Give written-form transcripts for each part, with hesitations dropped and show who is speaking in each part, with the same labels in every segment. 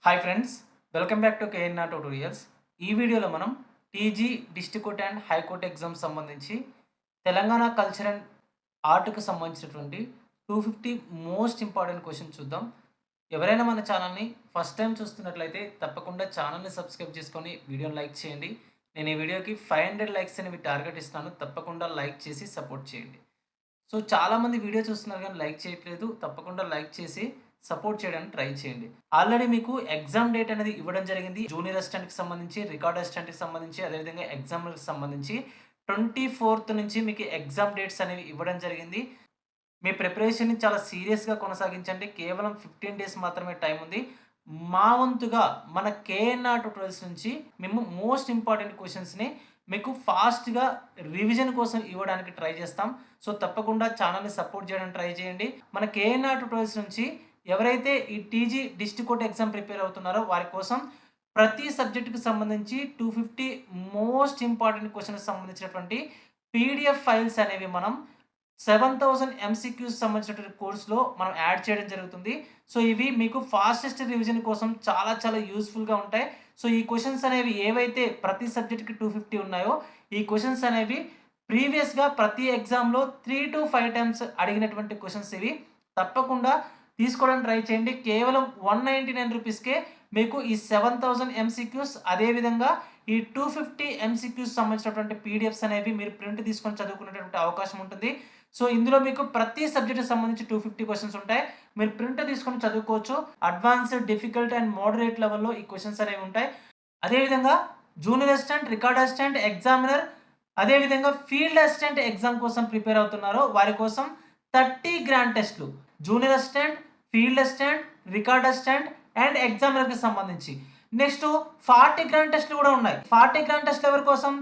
Speaker 1: Hi friends, welcome back to KNR tutorials. ఈ వీడియోలో మనం TG district and high court exams సంబంధించి తెలంగాణ కల్చర్ అండ్ ఆర్ట్‌కి సంబంధించినటువంటి 250 మోస్ట్ ఇంపార్టెంట్ క్వెషన్స్ చూద్దాం. ఎవరైనా మన ఛానల్‌ని ఫస్ట్ టైమ్ చూస్తున్నట్లయితే తప్పకుండా ఛానల్‌ని సబ్స్క్రైబ్ చేసుకొని వీడియోని లైక్ చేయండి. నేను ఈ వీడియోకి 500 లైక్స్ అనేవి టార్గెట్ ఇస్తాను. తప్పకుండా లైక్ చేసి సపోర్ట్ చేయండి. సో చాలామంది వీడియో చూస్తున్నారు కానీ లైక్ చేయట్లేదు. తప్పకుండా లైక్ చేసి సపోర్ట్ చేయడానికి ట్రై చేయండి. ఆల్రెడీ మీకు ఎగ్జామ్ డేట్ అనేది ఇవ్వడం జరిగింది. జూనియర్ అసిస్టెంట్‌కి సంబంధించి, రికార్డ్ అసిస్టెంట్‌కి సంబంధించి, అదేవిధంగా ఎగ్జామ్‌కి సంబంధించి 24th నుంచి మీకు ఎగ్జామ్ డేట్స్ అనేవి ఇవ్వడం జరిగింది. మీ ప్రిపరేషన్‌ని చాలా సీరియస్‌గా కొనసాగించండి. కేవలం 15 డేస్ మాత్రమే టైం ఉంది. మా వంతుగా మన కేఎన్ఆర్ ట్యుటోరియల్స్ నుంచి మేము మోస్ట్ ఇంపార్టెంట్ క్వెషన్స్‌ని మీకు ఫాస్ట్‌గా రివిజన్ కోసం ఇవ్వడానికి ట్రై చేస్తాం. సో, తప్పకుండా ఛానల్‌ని సపోర్ట్ చేయడానికి ట్రై చేయండి. మన కేఎన్ఆర్ ట్యుటోరియల్స్ నుంచి ఎవరైతే ఈ TG district court exam prepare అవుతున్నారో వారి కోసం ప్రతి సబ్జెక్ట్‌కి సంబంధించి 250 మోస్ట్ ఇంపార్టెంట్ క్వెషన్‌కి సంబంధించినటువంటి పీడీఎఫ్ ఫైల్స్ అనేవి మనం 7000 ఎంసీక్యూస్ సంబంధించినటువంటి కోర్స్‌లో మనం యాడ్ చేయడం జరుగుతుంది. సో, ఇవి మీకు ఫాస్టెస్ట్ రివిజన్ కోసం చాలా యూజ్‌ఫుల్‌గా ఉంటాయి. సో, ఈ క్వెషన్స్ అనేవి ఏవైతే ప్రతి సబ్జెక్ట్‌కి 250 ఉన్నాయో, ఈ క్వెషన్స్ అనేవి ప్రీవియస్‌గా ప్రతి ఎగ్జామ్‌లో 3-5 టైమ్స్ అడిగినటువంటి క్వెషన్స్ ఇవి. తప్పకుండా తీసుకోవడానికి ట్రై చేయండి. కేవలం 199 రూపీస్‌కే మీకు ఈ 7000 ఎంసీక్యూస్ అదేవిధంగా ఈ 250 ఎంసీక్యూస్ సంబంధించినటువంటి పీడిఎఫ్స్ అనేవి మీరు ప్రింట్ తీసుకొని చదువుకునేటటువంటి అవకాశం ఉంటుంది. సో, ఇందులో మీకు ప్రతి సబ్జెక్ట్‌కి సంబంధించి 250 క్వెషన్స్ ఉంటాయి. మీరు ప్రింట్ తీసుకొని చదువుకోవచ్చు. అడ్వాన్స్డ్, డిఫికల్ట్ అండ్ మోడరేట్ లెవెల్‌లో ఈ క్వెషన్స్ అనేవి ఉంటాయి. అదేవిధంగా junior assistant, record assistant, examiner అదేవిధంగా ఫీల్డ్ అసిస్టెంట్ ఎగ్జామ్ కోసం ప్రిపేర్ అవుతున్నారో వారి కోసం 30 గ్రాండ్ టెస్ట్‌లు junior assistant, field assistant, record assistant and ఎగ్జామినర్‌కి సంబంధించి. నెక్స్ట్ 40 గ్రాండ్ టెస్ట్‌లు కూడా ఉన్నాయి. 40 గ్రాండ్ టెస్ట్‌లు ఎవరి కోసం?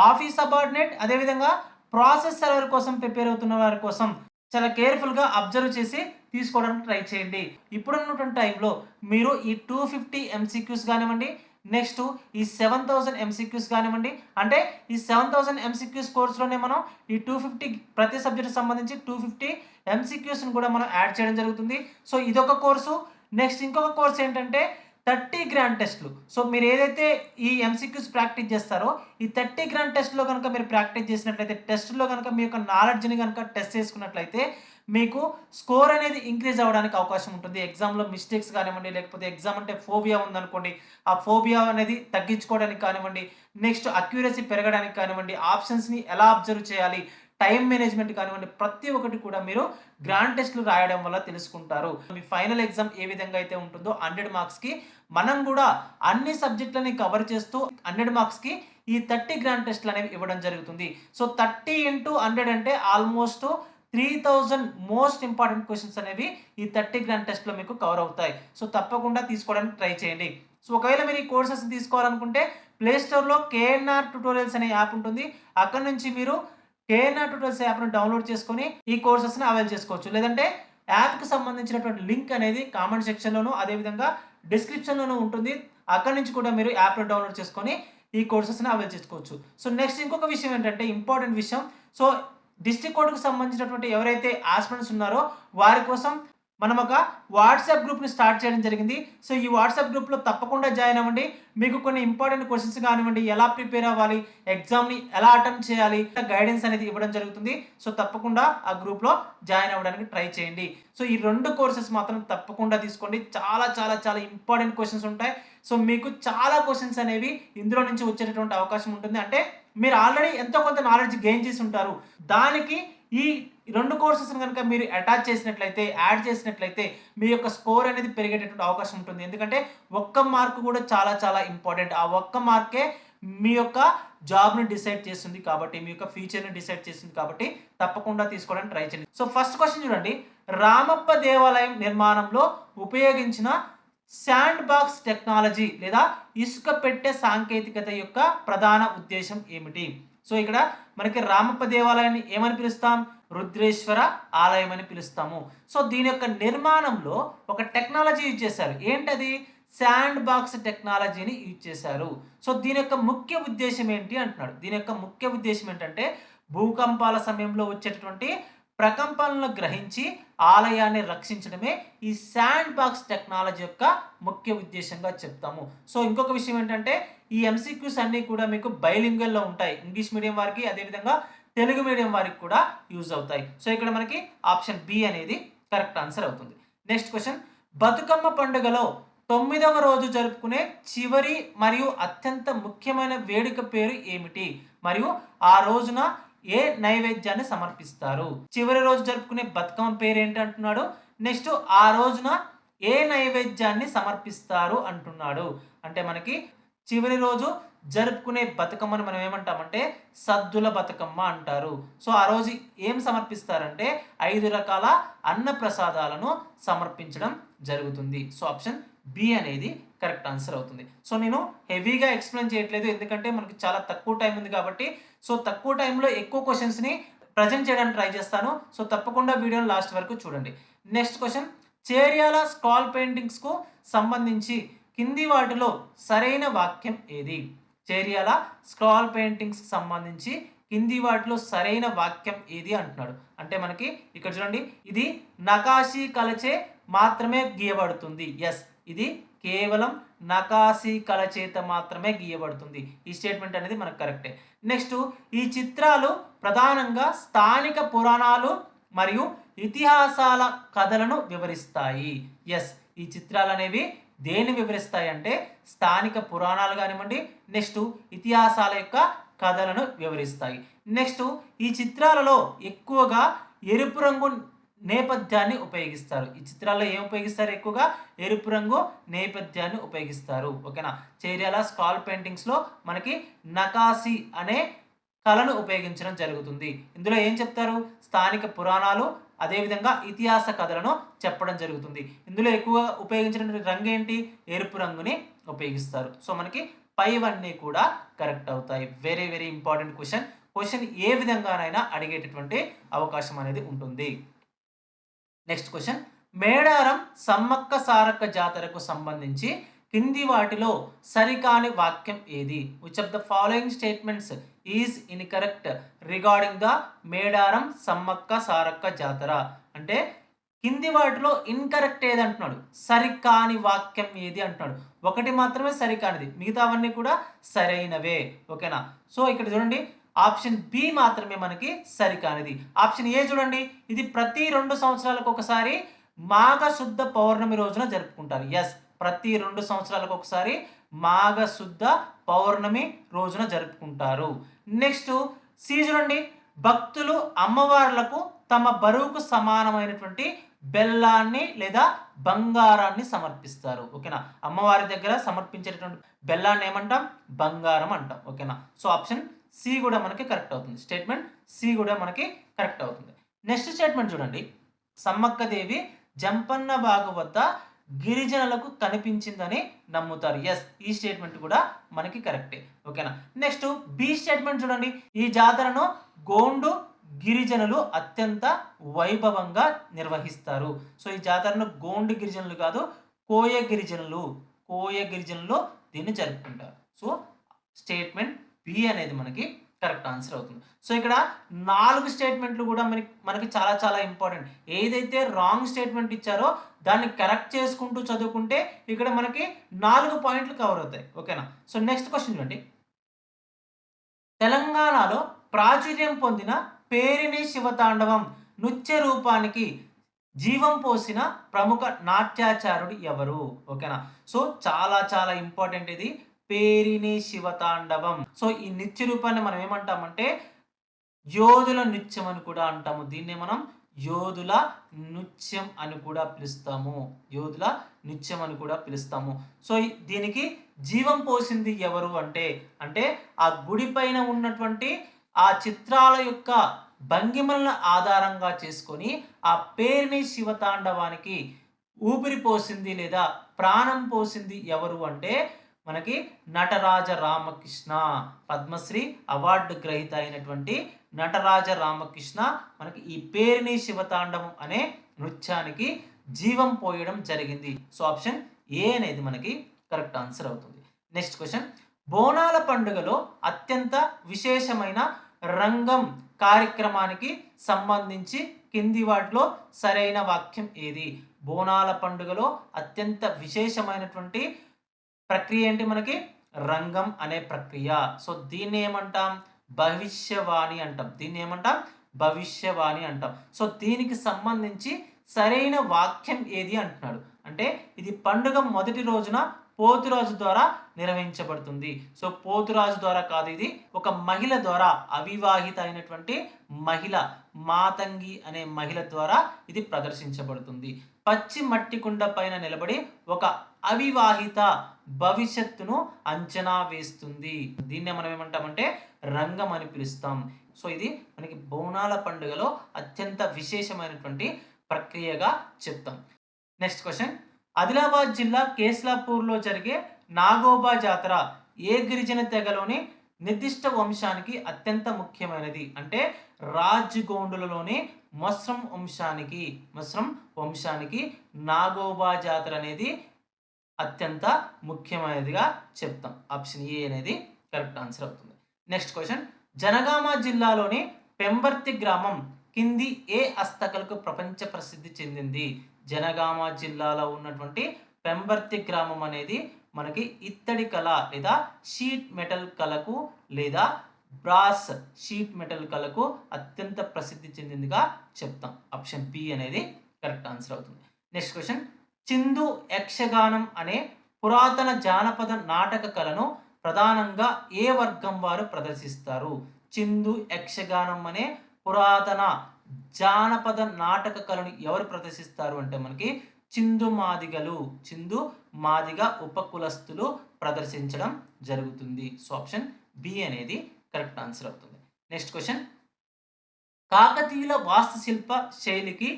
Speaker 1: ఆఫీస్ సబార్డినేట్ అదేవిధంగా ప్రాసెస్ సర్వర్ కోసం ప్రిపేర్ అవుతున్న వారి కోసం చాలా కేర్‌ఫుల్‌గా అబ్జర్వ్ చేసి తీసుకోవడానికి ట్రై చేయండి. ఇప్పుడున్నటువంటి టైంలో మీరు ఈ 250 ఎంసీక్యూస్ గానివ్వండి, నెక్స్ట్ ఈ 7000 ఎంసీక్యూస్ గానివ్వండి, అంటే ఈ 7000 ఎంసీక్యూస్ కోర్స్‌లోనే మనం ఈ 250 ప్రతి సబ్జెక్ట్‌కి సంబంధించి 250 ఎంసీక్యూస్‌ని కూడా మనం యాడ్ చేయడం జరుగుతుంది. సో, ఇదొక కోర్సు. నెక్స్ట్ ఇంకొక కోర్స్ ఏంటంటే 30 గ్రాండ్ టెస్ట్‌లు. సో, మీరు ఏదైతే ఈ ఎంసీక్యూస్ ప్రాక్టీస్ చేస్తారో, ఈ 30 గ్రాండ్ టెస్ట్‌లో గనుక మీరు ప్రాక్టీస్ చేసినట్లయితే, టెస్ట్‌లో గనుక మీ యొక్క నాలెడ్జ్‌ని గనుక టెస్ట్ చేసుకున్నట్లయితే, మీకు స్కోర్ అనేది ఇంక్రీజ్ అవ్వడానికి అవకాశం ఉంటుంది. ఎగ్జామ్‌లో మిస్టేక్స్ కానివ్వండి, లేకపోతే ఎగ్జామ్ అంటే ఫోబియా ఉందనుకోండి, ఆ ఫోబియా అనేది తగ్గించుకోవడానికి కానివ్వండి, నెక్స్ట్ అక్యురసీ పెరగడానికి కానివ్వండి, ఆప్షన్స్‌ని ఎలా అబ్జర్వ్ చేయాలి, టైమ్ మేనేజ్‌మెంట్ కానివ్వండి, ప్రతి ఒక్కటి కూడా మీరు గ్రాండ్ టెస్ట్‌లు రాయడం వల్ల తెలుసుకుంటారు. మీ ఫైనల్ ఎగ్జామ్ ఏ విధంగా అయితే ఉంటుందో 100 మార్క్స్‌కి మనం కూడా అన్ని సబ్జెక్టులని కవర్ చేస్తూ 100 మార్క్స్‌కి ఈ 30 గ్రాండ్ టెస్ట్‌లు అనేవి ఇవ్వడం జరుగుతుంది. సో, 30 ఇంటూ 100 అంటే ఆల్మోస్ట్ 3000 మోస్ట్ ఇంపార్టెంట్ క్వెషన్స్ అనేవి ఈ 30 గ్రాండ్ టెస్ట్‌లో మీకు కవర్ అవుతాయి. సో, తప్పకుండా తీసుకోవడానికి ట్రై చేయండి. సో, ఒకవేళ మీరు ఈ కోర్సెస్ తీసుకోవాలనుకుంటే ప్లే స్టోర్‌లో కేఎన్ఆర్ ట్యుటోరియల్స్ అనే యాప్ ఉంటుంది. అక్కడి నుంచి మీరు కేఎన్ఆర్ ట్యుటోరియల్స్ యాప్‌ని డౌన్‌లోడ్ చేసుకొని ఈ కోర్సెస్‌ని అవైల్ చేసుకోవచ్చు. లేదంటే యాప్‌కి సంబంధించినటువంటి లింక్ అనేది కామెంట్ సెక్షన్‌లోను అదేవిధంగా డిస్క్రిప్షన్‌లోనూ ఉంటుంది. అక్కడి నుంచి కూడా మీరు యాప్‌ని డౌన్‌లోడ్ చేసుకొని ఈ కోర్సెస్‌ని అవైల్ చేసుకోవచ్చు. సో, నెక్స్ట్ ఇంకొక విషయం ఏంటంటే ఇంపార్టెంట్ విషయం. సో, డిస్ట్రిక్ట్ కోర్ట్‌కి సంబంధించినటువంటి ఎవరైతే ఆస్పిరెంట్స్ ఉన్నారో వారి కోసం మనం ఒక వాట్సాప్ గ్రూప్‌ని స్టార్ట్ చేయడం జరిగింది. సో, ఈ వాట్సాప్ గ్రూప్‌లో తప్పకుండా జాయిన్ అవ్వండి. మీకు కొన్ని ఇంపార్టెంట్ క్వెషన్స్ కానివ్వండి, ఎలా ప్రిపేర్ అవ్వాలి, ఎగ్జామ్‌ని ఎలా అటెంప్ట్ చేయాలి, గైడెన్స్ అనేది ఇవ్వడం జరుగుతుంది. సో, తప్పకుండా ఆ గ్రూప్‌లో జాయిన్ అవ్వడానికి ట్రై చేయండి. సో, ఈ 2 కోర్సెస్ మాత్రం తప్పకుండా తీసుకోండి. చాలా ఇంపార్టెంట్ క్వెషన్స్ ఉంటాయి. సో, మీకు చాలా క్వెషన్స్ అనేవి ఇందులో నుంచి వచ్చేటటువంటి అవకాశం ఉంటుంది. అంటే మీరు ఆల్రెడీ ఎంతో కొంత నాలెడ్జ్ గెయిన్ చేసి ఉంటారు. దానికి ఈ 2 కోర్సెస్‌ని గనుక మీరు అటాచ్ చేసినట్లయితే, యాడ్ చేసినట్లయితే మీ యొక్క స్కోర్ అనేది పెరిగేటటువంటి అవకాశం ఉంటుంది. ఎందుకంటే ఒక్క మార్క్ కూడా చాలా ఇంపార్టెంట్. ఆ ఒక్క మార్కే మీ యొక్క జాబ్‌ని డిసైడ్ చేస్తుంది కాబట్టి, మీ యొక్క ఫ్యూచర్‌ని డిసైడ్ చేస్తుంది కాబట్టి తప్పకుండా తీసుకోవడానికి ట్రై చేయండి. సో, ఫస్ట్ క్వెషన్ చూడండి. రామప్ప దేవాలయం నిర్మాణంలో ఉపయోగించిన శాండ్ బాక్స్ టెక్నాలజీ లేదా ఇసుక పెట్టె సాంకేతికత యొక్క ప్రధాన ఉద్దేశ్యం ఏమిటి? సో, ఇక్కడ మనకి రామప్ప దేవాలయాన్ని ఏమని పిలుస్తాం? రుద్రేశ్వర ఆలయం అని పిలుస్తాము. సో, దీని యొక్క నిర్మాణంలో ఒక టెక్నాలజీ యూజ్ చేశారు. ఏంటది? శాండ్ బాక్స్ టెక్నాలజీని యూజ్ చేశారు. సో, దీని యొక్క ముఖ్య ఉద్దేశ్యం ఏంటి అంటున్నాడు. దీని యొక్క ముఖ్య ఉద్దేశ్యం ఏంటంటే భూకంపాల సమయంలో వచ్చేటటువంటి ప్రకంపనలను గ్రహించి ఆలయాన్ని రక్షించడమే ఈ శాండ్ బాక్స్ టెక్నాలజీ యొక్క ముఖ్య ఉద్దేశంగా చెప్తాము. సో ఇంకొక విషయం ఏంటంటే ఈ ఎంసీక్యూస్ అన్నీ కూడా మీకు బైలింగ్వల్లో ఉంటాయి. ఇంగ్లీష్ మీడియం వారికి అదేవిధంగా తెలుగు మీడియం వారికి కూడా యూజ్ అవుతాయి. సో ఇక్కడ మనకి ఆప్షన్ బి అనేది కరెక్ట్ ఆన్సర్ అవుతుంది. నెక్స్ట్ క్వశ్చన్, బతుకమ్మ పండుగలో 9వ రోజు జరుపుకునే చివరి మరియు అత్యంత ముఖ్యమైన వేడుక పేరు ఏమిటి? మరియు ఆ రోజున ఏ నైవేద్యాన్ని సమర్పిస్తారు? చివరి రోజు జరుపుకునే బతుకమ్మ పేరు ఏంటి అంటున్నాడు. నెక్స్ట్ ఆ రోజున ఏ నైవేద్యాన్ని సమర్పిస్తారు అంటున్నాడు. అంటే మనకి చివరి రోజు జరుపుకునే బతుకమ్మను మనం ఏమంటామంటే సద్దుల బతుకమ్మ అంటారు. సో ఆ రోజు ఏం సమర్పిస్తారంటే 5 రకాల అన్న ప్రసాదాలను సమర్పించడం జరుగుతుంది. సో ఆప్షన్ బి అనేది కరెక్ట్ ఆన్సర్ అవుతుంది. సో నేను హెవీగా ఎక్స్ప్లెయిన్ చేయట్లేదు, ఎందుకంటే మనకి చాలా తక్కువ టైం ఉంది కాబట్టి. సో తక్కువ టైంలో ఎక్కువ క్వశ్చన్స్ని ప్రజెంట్ చేయడానికి ట్రై చేస్తాను. సో తప్పకుండా వీడియోని లాస్ట్ వరకు చూడండి. నెక్స్ట్ క్వశ్చన్, చేర్యాల స్కాల్ పెయింటింగ్స్కు సంబంధించి కింది వాటిలో సరైన వాక్యం ఏది? చేర్యాల స్క్రాల్ పెయింటింగ్స్కి సంబంధించి కింది వాటిలో సరైన వాక్యం ఏది అంటున్నాడు. అంటే మనకి ఇక్కడ చూడండి, ఇది నకాశీ కలచే మాత్రమే గీయబడుతుంది. ఎస్, ఇది కేవలం నకాశీ కళ చేత మాత్రమే గీయబడుతుంది. ఈ స్టేట్మెంట్ అనేది మనకు కరెక్టే. నెక్స్ట్, ఈ చిత్రాలు ప్రధానంగా స్థానిక పురాణాలు మరియు ఇతిహాసాల కథలను వివరిస్తాయి. ఎస్, ఈ చిత్రాలు అనేవి దేన్ని వివరిస్తాయి అంటే స్థానిక పురాణాలు కానివ్వండి, నెక్స్ట్ ఇతిహాసాల యొక్క కథలను వివరిస్తాయి. నెక్స్ట్, ఈ చిత్రాలలో ఎక్కువగా ఎరుపు రంగు నేపథ్యాన్ని ఉపయోగిస్తారు. ఈ చిత్రాల్లో ఏం ఉపయోగిస్తారు? ఎక్కువగా ఎరుపు రంగు నేపథ్యాన్ని ఉపయోగిస్తారు. ఓకేనా. చేర్యాల స్కాల్ పెయింటింగ్స్లో మనకి నకాశీ అనే కళను ఉపయోగించడం జరుగుతుంది. ఇందులో ఏం చెప్తారు? స్థానిక పురాణాలు అదేవిధంగా ఇతిహాస కథలను చెప్పడం జరుగుతుంది. ఇందులో ఎక్కువ ఉపయోగించిన రంగు ఏంటి? ఎరుపు రంగుని ఉపయోగిస్తారు. సో మనకి పైవన్నీ కూడా కరెక్ట్ అవుతాయి. వెరీ వెరీ ఇంపార్టెంట్ క్వశ్చన్ ఏ విధంగానైనా అడిగేటటువంటి అవకాశం అనేది ఉంటుంది. నెక్స్ట్ క్వశ్చన్, మేడారం సమ్మక్క సారక్క జాతరకు సంబంధించి కింది వాటిలో సరికాని వాక్యం ఏది? Which of the following statements is incorrect regarding the Medaram Sammakka Sarakka జాతర? అంటే కింది వాటిలో ఇన్కరెక్ట్ ఏది అంటున్నాడు, సరికాని వాక్యం ఏది అంటున్నాడు. ఒకటి మాత్రమే సరికానిది, మిగతావన్నీ కూడా సరైనవే. ఓకేనా. సో ఇక్కడ చూడండి, ఆప్షన్ బి మాత్రమే మనకి సరికానిది. ఆప్షన్ ఏ చూడండి, ఇది ప్రతి 2 సంవత్సరాలకు ఒకసారి మాఘ శుద్ధ పౌర్ణమి రోజున జరుపుకుంటారు. ఎస్, ప్రతి 2 సంవత్సరాలకు ఒకసారి మాఘ శుద్ధ పౌర్ణమి రోజున జరుపుకుంటారు. నెక్స్ట్ సి చూడండి, భక్తులు అమ్మవార్లకు తమ బరువుకు సమానమైనటువంటి బెల్లాన్ని లేదా బంగారాన్ని సమర్పిస్తారు. ఓకేనా. అమ్మవారి దగ్గర సమర్పించేటటువంటి బెల్లాన్ని ఏమంటాం? బంగారం అంటాం. ఓకేనా. సో ఆప్షన్ సి కూడా మనకి కరెక్ట్ అవుతుంది. స్టేట్మెంట్ సి కూడా మనకి కరెక్ట్ అవుతుంది. నెక్స్ట్ స్టేట్మెంట్ చూడండి, సమ్మక్క దేవి జంపన్న బాగు వద్ద గిరిజనులకు కనిపించిందని నమ్ముతారు. ఎస్, ఈ స్టేట్మెంట్ కూడా మనకి కరెక్టే. ఓకేనా. నెక్స్ట్ బి స్టేట్మెంట్ చూడండి, ఈ జాతరను గోండు గిరిజనులు అత్యంత వైభవంగా నిర్వహిస్తారు. సో ఈ జాతరను గోండు గిరిజనులు కాదు, కోయ గిరిజనులు దీన్ని జరుపుకుంటారు. సో స్టేట్మెంట్ బి అనేది మనకి కరెక్ట్ ఆన్సర్ అవుతుంది. సో ఇక్కడ 4 స్టేట్మెంట్లు కూడా మనకి చాలా చాలా ఇంపార్టెంట్. ఏదైతే రాంగ్ స్టేట్మెంట్ ఇచ్చారో దాన్ని కరెక్ట్ చేసుకుంటూ చదువుకుంటే ఇక్కడ మనకి 4 పాయింట్లు కవర్ అవుతాయి. ఓకేనా. సో నెక్స్ట్ క్వశ్చన్ చూడండి, తెలంగాణలో ప్రాచుర్యం పొందిన పేరిణి శివతాండవం నృత్య రూపానికి జీవం పోసిన ప్రముఖ నాట్యాచారుడు ఎవరు? ఓకేనా. సో చాలా చాలా ఇంపార్టెంట్ ఇది పేరిణి శివతాండవం. సో ఈ నృత్య రూపాన్ని మనం ఏమంటామంటే యోధుల నృత్యం అని కూడా అంటాము. దీన్నే మనం యోధుల నృత్యం అని కూడా పిలుస్తాము. సో దీనికి జీవం పోసింది ఎవరు అంటే ఆ గుడి పైన ఉన్నటువంటి ఆ చిత్రాల యొక్క భంగిమలను ఆధారంగా చేసుకొని ఆ పేరిణి శివతాండవానికి ఊపిరి పోసింది లేదా ప్రాణం పోసింది ఎవరు అంటే మనకి నటరాజ రామకృష్ణ, పద్మశ్రీ అవార్డు గ్రహీత అయినటువంటి నటరాజ రామకృష్ణ మనకి ఈ పేరిణి శివతాండవం అనే నృత్యానికి జీవం పోయడం జరిగింది. సో ఆప్షన్ ఏ అనేది మనకి కరెక్ట్ ఆన్సర్ అవుతుంది. నెక్స్ట్ క్వశ్చన్, బోనాల పండుగలో అత్యంత విశేషమైన రంగం కార్యక్రమానికి సంబంధించి కింది వాటిలో సరైన వాక్యం ఏది? బోనాల పండుగలో అత్యంత విశేషమైనటువంటి ప్రక్రియ ఏంటి మనకి? రంగం అనే ప్రక్రియ. సో దీన్ని ఏమంటాం? భవిష్యవాణి అంటాం. దీన్ని ఏమంటాం? భవిష్యవాణి అంటాం. సో దీనికి సంబంధించి సరైన వాక్యం ఏది అంటున్నాడు. అంటే ఇది పండుగ మొదటి రోజున పోతురాజు ద్వారా నిర్వహించబడుతుంది. సో పోతురాజు ద్వారా కాదు, ఇది ఒక మహిళ ద్వారా, అవివాహిత అయినటువంటి మహిళ, మాతంగి అనే మహిళ ద్వారా ఇది ప్రదర్శించబడుతుంది. పచ్చి మట్టి కుండ పైన నిలబడి ఒక అవివాహిత భవిష్యత్తును అంచనా వేస్తుంది. దీన్నే మనం ఏమంటామంటే రంగం అని పిలుస్తాం. సో ఇది మనకి బోనాల పండుగలో అత్యంత విశేషమైనటువంటి ప్రక్రియగా చెప్తాం. నెక్స్ట్ క్వశ్చన్, ఆదిలాబాద్ జిల్లా కేస్లాపూర్లో జరిగే నాగోబా జాతర ఏ గిరిజన తెగలోని నిర్దిష్ట వంశానికి అత్యంత ముఖ్యమైనది? అంటే రాజ్గోండులలోని మొస్రం వంశానికి నాగోబా జాతర అనేది అత్యంత ముఖ్యమైనదిగా చెప్తాం. ఆప్షన్ ఏ అనేది కరెక్ట్ ఆన్సర్ అవుతుంది. నెక్స్ట్ క్వశ్చన్, జనగామ జిల్లాలోని పెంబర్తి గ్రామం కింది ఏ హస్తకళకు ప్రపంచ ప్రసిద్ధి చెందింది? జనగామ జిల్లాలో ఉన్నటువంటి పెంబర్తి గ్రామం అనేది మనకి ఇత్తడి కళ లేదా షీట్ మెటల్ కళకు లేదా బ్రాస్ షీట్ మెటల్ కళకు అత్యంత ప్రసిద్ధి చెందిందిగా చెప్తాం. ఆప్షన్ బి అనేది కరెక్ట్ ఆన్సర్ అవుతుంది. నెక్స్ట్ క్వశ్చన్, చిందు యక్షగానం అనే పురాతన జానపద నాటక కళను ప్రధానంగా ఏ వర్గం వారు ప్రదర్శిస్తారు? చిందు యక్షగానం అనే పురాతన జానపద నాటక కళను ఎవరు ప్రదర్శిస్తారు అంటే మనకి చిందు మాదిగ ఉపకులస్తులు ప్రదర్శించడం జరుగుతుంది. సో ఆప్షన్ బి అనేది కరెక్ట్ ఆన్సర్ అవుతుంది. నెక్స్ట్ క్వశ్చన్, కాకతీయుల వాస్తుశిల్ప శైలికి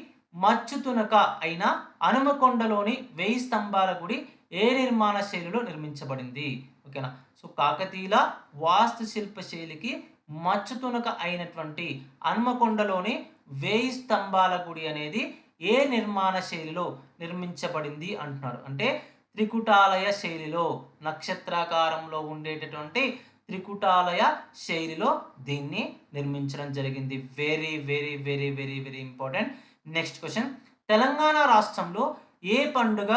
Speaker 1: మచ్చుతునక అయిన హనుమకొండలోని 1000 స్తంభాల గుడి ఏ నిర్మాణ శైలిలో నిర్మించబడింది? ఓకేనా. సో కాకతీయుల వాస్తుశిల్ప శైలికి మచ్చుతునక అయినటువంటి హనుమకొండలోని 1000 స్తంభాల గుడి అనేది ఏ నిర్మాణ శైలిలో నిర్మించబడింది అంటున్నాడు. అంటే త్రికుటాలయ శైలిలో, నక్షత్రాకారంలో ఉండేటటువంటి త్రికుటాలయ శైలిలో దీన్ని నిర్మించడం జరిగింది. Very very very very very important. Next question, Telangana రాష్ట్రంలో ఏ పండుగ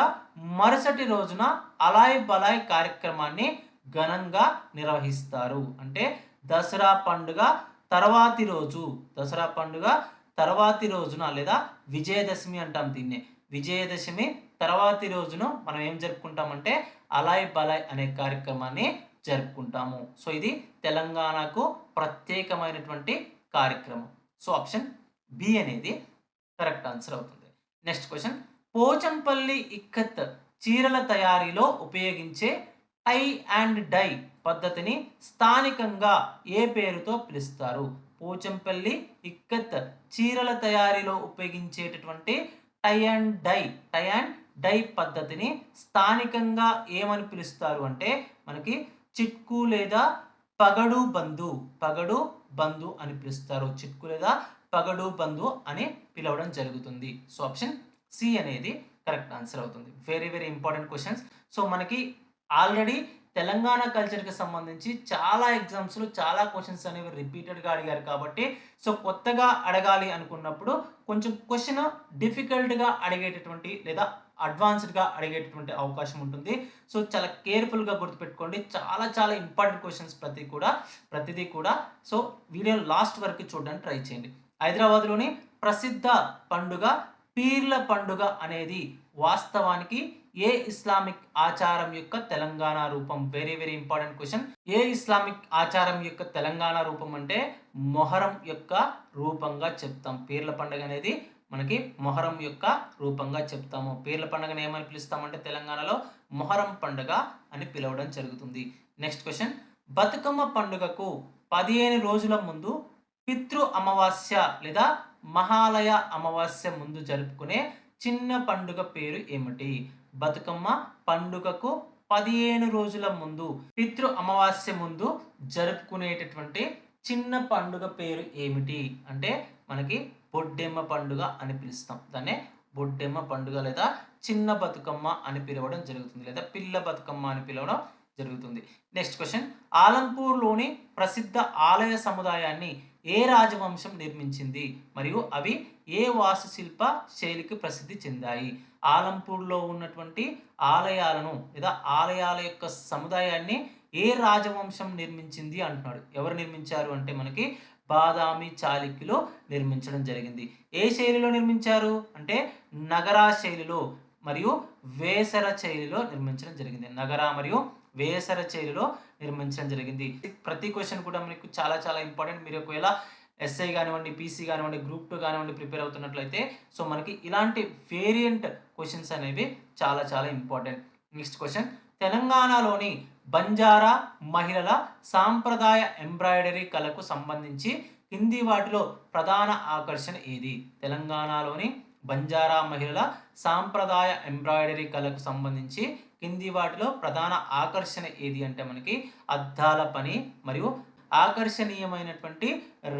Speaker 1: మరుసటి రోజున అలాయ్ బలాయ్ కార్యక్రమాన్ని ఘనంగా నిర్వహిస్తారు? అంటే దసరా పండుగ తర్వాతి రోజున లేదా విజయదశమి అంటాం దీన్నే. విజయదశమి తర్వాతి రోజున మనం ఏం జరుపుకుంటామంటే అలాయ్ బలాయ్ అనే కార్యక్రమాన్ని జరుపుకుంటాము. సో ఇది తెలంగాణకు ప్రత్యేకమైనటువంటి కార్యక్రమం. సో ఆప్షన్ బి అనేది కరెక్ట్ ఆన్సర్ అవుతుంది. నెక్స్ట్ క్వశ్చన్, పోచంపల్లి ఇక్కత్ చీరల తయారీలో ఉపయోగించే టై అండ్ డై పద్ధతిని స్థానికంగా ఏ పేరుతో పిలుస్తారు? పోచంపల్లి ఇక్కత్ చీరల తయారీలో ఉపయోగించేటటువంటి టై అండ్ డై పద్ధతిని స్థానికంగా ఏమని పిలుస్తారు అంటే మనకి చిట్కు లేదా పగడు బంధు అని పిలుస్తారు. చిట్కు లేదా పగడు బంధు అని పిలవడం జరుగుతుంది. సో ఆప్షన్ సి అనేది కరెక్ట్ ఆన్సర్ అవుతుంది. Very very important questions. So మనకి ఆల్రెడీ తెలంగాణ కల్చర్కి సంబంధించి చాలా ఎగ్జామ్స్లో చాలా క్వశ్చన్స్ అనేవి రిపీటెడ్గా అడిగారు కాబట్టి సో కొత్తగా అడగాలి అనుకున్నప్పుడు కొంచెం క్వశ్చన్ డిఫికల్ట్గా అడిగేటటువంటి లేదా అడ్వాన్స్డ్గా అడిగేటటువంటి అవకాశం ఉంటుంది. సో చాలా కేర్ఫుల్గా గుర్తుపెట్టుకోండి. చాలా చాలా ఇంపార్టెంట్ క్వశ్చన్స్ ప్రతిదీ కూడా. సో వీడియో లాస్ట్ వరకు చూడడానికి ట్రై చేయండి. హైదరాబాద్లోని ప్రసిద్ధ పండుగ పీర్ల పండుగ అనేది వాస్తవానికి ఏ ఇస్లామిక్ ఆచారం యొక్క తెలంగాణ రూపం? Very very important question. ఏ ఇస్లామిక్ ఆచారం యొక్క తెలంగాణ రూపం అంటే మొహరం యొక్క రూపంగా చెప్తాం. పీర్ల పండుగ అనేది మనకి మొహరం యొక్క రూపంగా చెప్తాము. పీర్ల పండుగను ఏమని పిలుస్తామంటే తెలంగాణలో మొహరం పండుగ అని పిలవడం జరుగుతుంది. నెక్స్ట్ క్వశ్చన్, బతుకమ్మ పండుగకు 15 రోజుల ముందు పితృ అమావాస్య లేదా మహాలయ అమావాస్య ముందు జరుపుకునే చిన్న పండుగ పేరు ఏమిటి? బతుకమ్మ పండుగకు 15 రోజుల ముందు పితృ అమావాస్య ముందు జరుపుకునేటటువంటి చిన్న పండుగ పేరు ఏమిటి అంటే మనకి బొడ్డెమ్మ పండుగ అని పిలుస్తాం. దాన్నే బొడ్డెమ్మ పండుగ లేదా చిన్న బతుకమ్మ అని పిలవడం జరుగుతుంది, లేదా పిల్ల బతుకమ్మ అని పిలవడం జరుగుతుంది. నెక్స్ట్ క్వశ్చన్, ఆలంపూర్లోని ప్రసిద్ధ ఆలయ సముదాయాన్ని ఏ రాజవంశం నిర్మించింది మరియు అవి ఏ వాస్తుశిల్ప శైలికి ప్రసిద్ధి చెందాయి? ఆలంపూర్లో ఉన్నటువంటి ఆలయాలను లేదా ఆలయాల యొక్క సముదాయాన్ని ఏ రాజవంశం నిర్మించింది అంటున్నాడు. ఎవరు నిర్మించారు అంటే మనకి బాదామి చాళుక్యులు నిర్మించడం జరిగింది. ఏ శైలిలో నిర్మించారు అంటే నగరా శైలిలో మరియు వేసర శైలిలో నిర్మించడం జరిగింది. నగర మరియు వేసర శైలిలో నిర్మించడం జరిగింది. ప్రతి క్వశ్చన్ కూడా మనకు చాలా చాలా ఇంపార్టెంట్. మీరు ఒకవేళ ఎస్ఐ కానివ్వండి, పీసీ కానివ్వండి, గ్రూప్ 2 కానివ్వండి ప్రిపేర్ అవుతున్నట్లయితే సో మనకి ఇలాంటి వేరియంట్ క్వశ్చన్స్ అనేవి చాలా చాలా ఇంపార్టెంట్. నెక్స్ట్ క్వశ్చన్, తెలంగాణలోని బంజారా మహిళల సాంప్రదాయ ఎంబ్రాయిడరీ కళకు సంబంధించి కింది వాటిలో ప్రధాన ఆకర్షణ ఏది? తెలంగాణలోని బంజారా మహిళల సాంప్రదాయ ఎంబ్రాయిడరీ కళకు సంబంధించి కింది వాటిలో ప్రధాన ఆకర్షణ ఏది అంటే మనకి అద్దాల పని మరియు ఆకర్షణీయమైనటువంటి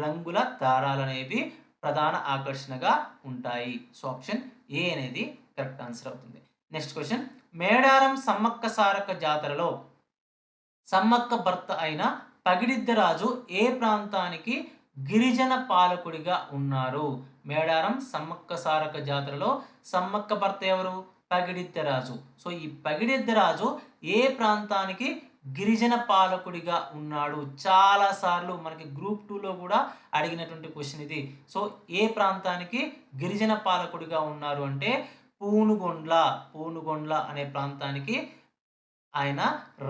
Speaker 1: రంగుల దారాలు అనేవి ప్రధాన ఆకర్షణగా ఉంటాయి. సో ఆప్షన్ ఏ అనేది కరెక్ట్ ఆన్సర్ అవుతుంది. నెక్స్ట్ క్వశ్చన్, మేడారం సమ్మక్క సారక్క జాతరలో సమ్మక్క భర్త అయిన పగిడిద్దరాజు ఏ ప్రాంతానికి గిరిజన పాలకుడిగా ఉన్నారు? మేడారం సమ్మక్క సారక్క జాతరలో సమ్మక్క భర్త ఎవరు? పగిడిద్దరాజు. సో ఈ పగిడిద్దరాజు ఏ ప్రాంతానికి గిరిజన పాలకుడిగా ఉన్నాడు? చాలా సార్లు మనకి గ్రూప్ 2లో కూడా అడిగినటువంటి క్వశ్చన్ ఇది. సో ఏ ప్రాంతానికి గిరిజన పాలకుడిగా ఉన్నారు అంటే పూనుగొండ్ల అనే ప్రాంతానికి ఆయన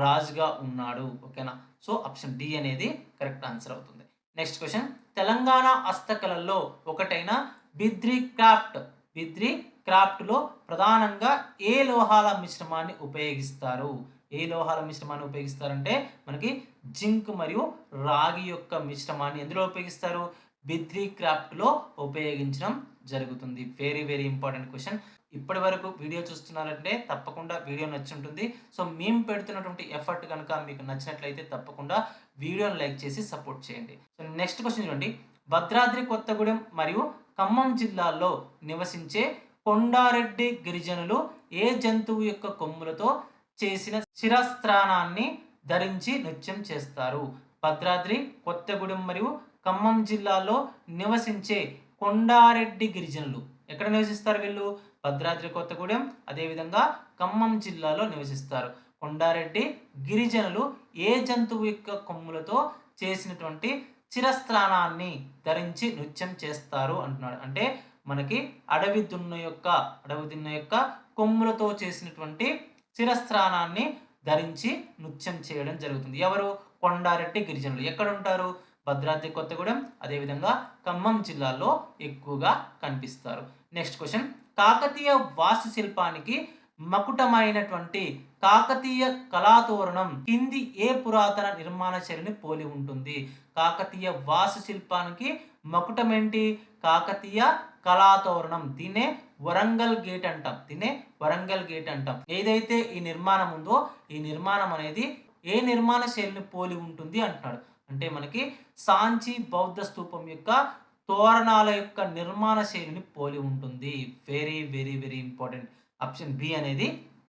Speaker 1: రాజుగా ఉన్నాడు. ఓకేనా? సో ఆప్షన్ డి అనేది కరెక్ట్ ఆన్సర్ అవుతుంది. నెక్స్ట్ క్వశ్చన్, తెలంగాణ హస్తకళల్లో ఒకటైన బిద్రీ క్రాఫ్ట్లో ప్రధానంగా ఏ లోహాల మిశ్రమాన్ని ఉపయోగిస్తారు? ఏ లోహాల మిశ్రమాన్ని ఉపయోగిస్తారంటే మనకి జింక్ మరియు రాగి యొక్క మిశ్రమాన్ని ఎందులో ఉపయోగిస్తారు? బిద్రీ క్రాఫ్ట్లో ఉపయోగించడం జరుగుతుంది. Very very important question. ఇప్పటి వరకు వీడియో చూస్తున్నారంటే తప్పకుండా వీడియో నచ్చుంటుంది. సో మేము పెడుతున్నటువంటి ఎఫర్ట్ కనుక మీకు నచ్చినట్లయితే తప్పకుండా వీడియోని లైక్ చేసి సపోర్ట్ చేయండి. సో నెక్స్ట్ క్వశ్చన్ చూడండి, భద్రాద్రి కొత్తగూడెం మరియు ఖమ్మం జిల్లాల్లో నివసించే కొండారెడ్డి గిరిజనులు ఏ జంతువు యొక్క కొమ్ములతో చేసిన శిరస్త్రాణాన్ని ధరించి నృత్యం చేస్తారు? భద్రాద్రి కొత్తగూడెం మరియు ఖమ్మం జిల్లాలో నివసించే కొండారెడ్డి గిరిజనులు ఎక్కడ నివసిస్తారు? వీళ్ళు భద్రాద్రి కొత్తగూడెం అదేవిధంగా ఖమ్మం జిల్లాలో నివసిస్తారు. కొండారెడ్డి గిరిజనులు ఏ జంతువు యొక్క కొమ్ములతో చేసినటువంటి శిరస్త్రాణాన్ని ధరించి నృత్యం చేస్తారు అంటున్నాడు. అంటే మనకి అడవి దున్న యొక్క కొమ్ములతో చేసినటువంటి శిరస్త్రాణాన్ని ధరించి నృత్యం చేయడం జరుగుతుంది. ఎవరు? కొండారెడ్డి గిరిజనులు. ఎక్కడ ఉంటారు? భద్రాద్రి కొత్తగూడెం అదేవిధంగా ఖమ్మం జిల్లాలో ఎక్కువగా కనిపిస్తారు. నెక్స్ట్ క్వశ్చన్, కాకతీయ వాస్తుశిల్పానికి మకుటమైనటువంటి కాకతీయ కళాతోరణం కింది ఏ పురాతన నిర్మాణ శైలిని పోలి ఉంటుంది? కాకతీయ వాస్తుశిల్పానికి మకుటమేంటి? కాకతీయ కళాతోరణం. దీన్నే వరంగల్ గేట్ అంటాం. ఏదైతే ఈ నిర్మాణం ఉందో ఈ నిర్మాణం అనేది ఏ నిర్మాణ శైలిని పోలి ఉంటుంది అంటున్నాడు. అంటే మనకి సాంచి బౌద్ధ స్తూపం యొక్క తోరణాల యొక్క నిర్మాణ శైలిని పోలి ఉంటుంది. Very very very important. Option B అనేది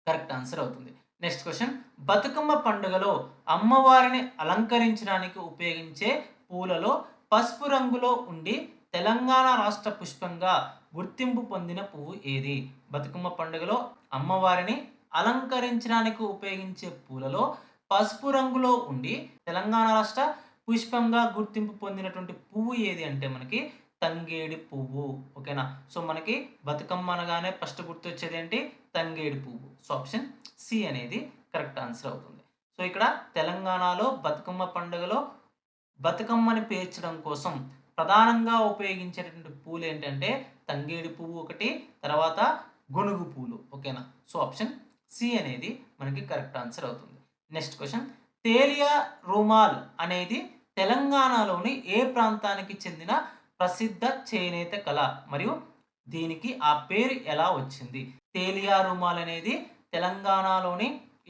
Speaker 1: కరెక్ట్ ఆన్సర్ అవుతుంది. నెక్స్ట్ క్వశ్చన్, బతుకమ్మ పండుగలో అమ్మవారిని అలంకరించడానికి ఉపయోగించే పూలలో పసుపు రంగులో ఉండి తెలంగాణ రాష్ట్ర పుష్పంగా గుర్తింపు పొందిన పువ్వు ఏది? బతుకమ్మ పండుగలో అమ్మవారిని అలంకరించడానికి ఉపయోగించే పూలలో పసుపు రంగులో ఉండి తెలంగాణ రాష్ట్ర పుష్పంగా గుర్తింపు పొందినటువంటి పువ్వు ఏది అంటే మనకి తంగేడి పువ్వు. ఓకేనా? సో మనకి బతుకమ్మ అనగానే ఫస్ట్ గుర్తొచ్చేది ఏంటి? తంగేడి పువ్వు. సో ఆప్షన్ సి అనేది కరెక్ట్ ఆన్సర్ అవుతుంది. సో ఇక్కడ తెలంగాణలో బతుకమ్మ పండుగలో బతుకమ్మని పేర్చడం కోసం ప్రధానంగా ఉపయోగించేటటువంటి పూలు ఏంటంటే తంగేడి పువ్వు ఒకటి, తర్వాత గునుగు పూలు. ఓకేనా? సో ఆప్షన్ సి అనేది మనకి కరెక్ట్ ఆన్సర్ అవుతుంది. నెక్స్ట్ క్వశ్చన్, తేలియా రుమాల్ అనేది తెలంగాణలోని ఏ ప్రాంతానికి చెందిన ప్రసిద్ధ చేనేత కళ మరియు దీనికి ఆ పేరు ఎలా వచ్చింది? తేలియా రుమాల్ అనేది తెలంగాణలోని